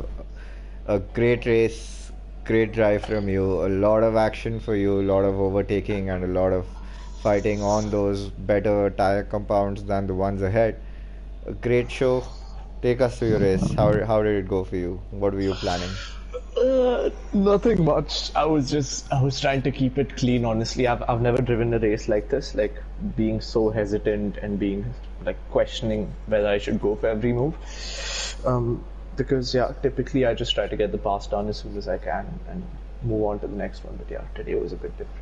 a great race, great drive from you. A lot of action for you, a lot of overtaking, and a lot of fighting on those better tire compounds than the ones ahead. A great show. Take us through your race. How did it go for you? What were you planning? Nothing much. I was trying to keep it clean. Honestly, I've never driven a race like this, like being so hesitant and being like questioning whether I should go for every move. Because yeah, typically I just try to get the pass done as soon as I can and move on to the next one. But yeah, today was a bit different.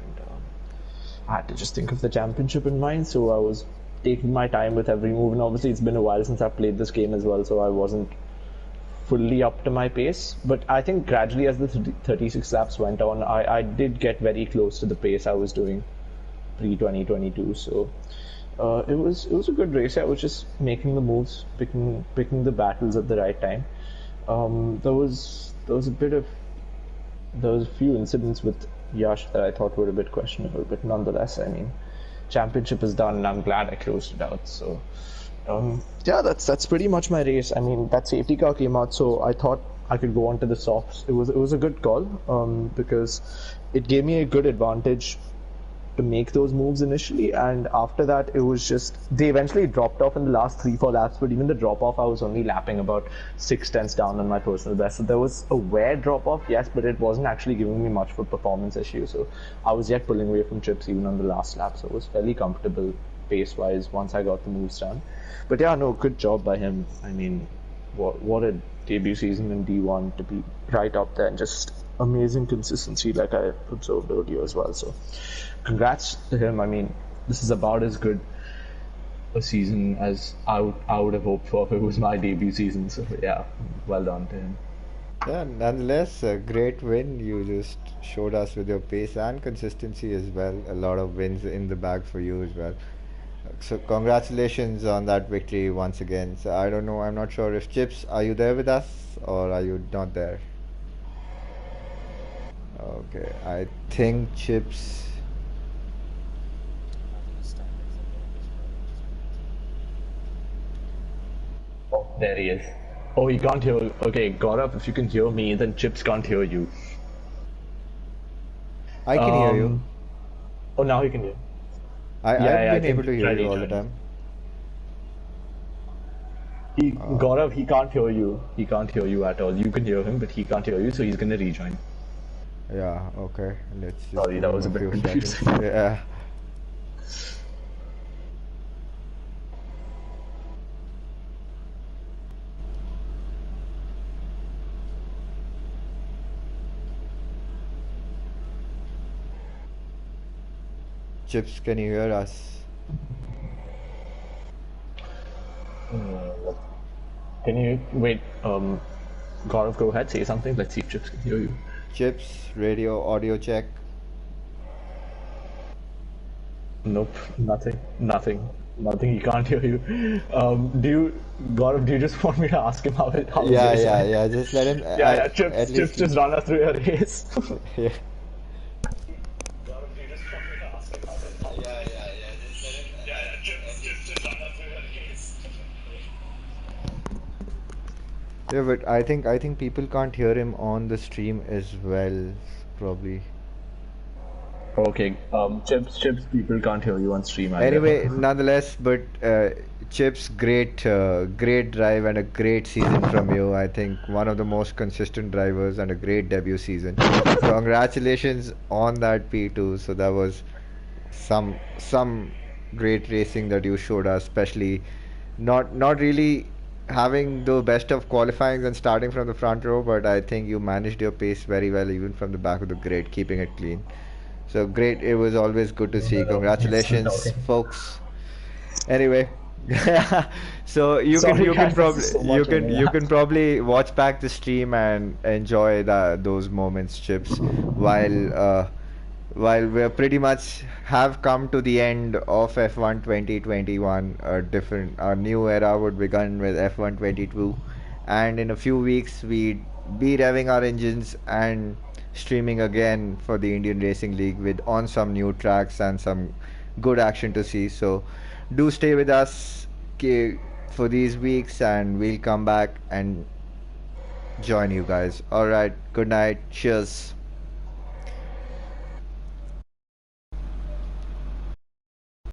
I had to just think of the championship in mind, so I was taking my time with every move. And obviously, it's been a while since I played this game as well, so I wasn't fully up to my pace. But I think gradually, as the 36 laps went on, I did get very close to the pace I was doing pre 2022. So it was a good race. I was just making the moves, picking the battles at the right time. There was a bit of there was a few incidents with Yash that I thought were a bit questionable, but nonetheless, I mean, championship is done, and I'm glad I closed it out. So, yeah, that's pretty much my race. I mean, that safety car came out, so I thought I could go on to the softs. It was a good call, because it gave me a good advantage to make those moves initially, and after that it was just they eventually dropped off in the last 3-4 laps. But even the drop off, I was only lapping about 6 tenths down on my personal best, so there was a weird drop off, yes, but it wasn't actually giving me much for performance issue. So I was yet pulling away from chips even on the last lap, so it was fairly comfortable pace wise once I got the moves done. But yeah, no, good job by him. I mean, what a debut season in D1 to be right up there, and just amazing consistency like I observed earlier as well. So congrats to him. I mean, this is about as good a season as I would have hoped for if it was my debut season. So yeah, well done to him. Yeah, nonetheless, a great win. You just showed us with your pace and consistency as well. A lot of wins in the bag for you as well. So congratulations on that victory once again. So I don't know, I'm not sure if Chips, are you there with us or are you not there? Okay, I think Chips. Oh, there he is. Oh, he can't hear. Okay, Gaurav, if you can hear me, then Chips can't hear you. I can hear you. Um. Oh, now he can hear. I've Yeah, I been able think to hear try you all the rejoining. time. Gaurav, he can't hear you. He can't hear you at all. You can hear him, but he can't hear you, so he's gonna rejoin. Yeah, okay. Let's just Sorry, give that him was a a bit few seconds. confusing. Yeah. Chips, can you hear us? Can you wait? Gaurav, go ahead, say something. Let's see if Chips can hear you. Chips, radio, audio check. Nope, nothing. He can't hear you. Gaurav? Do you just want me to ask him how his Yeah, race yeah, went? yeah. Just let him. Yeah, I yeah. at Chips, least. just run us through your race. Yeah. Gaurav, do you just want me to ask him how his race went? Yeah, yeah. Chips, just run us through your race. Yeah, but I think people can't hear him on the stream as well, probably. Okay. Chips. People can't hear you on stream either. Anyway, nonetheless, but Chips, great drive and a great season from you. I think one of the most consistent drivers and a great debut season. Congratulations on that P2. So that was some great racing that you showed us, especially not really having the best of qualifying and starting from the front row, but I think you managed your pace very well even from the back of the grid, keeping it clean. So great, it was always good to see. He's still Congratulations, talking. folks. Anyway, so you can Sorry, you can guys. This is probably so much on my you lap. can probably watch back the stream and enjoy those moments, Chips, while we're pretty much have come to the end of F1 2021. A new era would begin with F1 22, and in a few weeks we'd be revving our engines and streaming again for the Indian Racing League with on some new tracks and some good action to see. So do stay with us for these weeks, and we'll come back and join you guys. All right, good night. Cheers.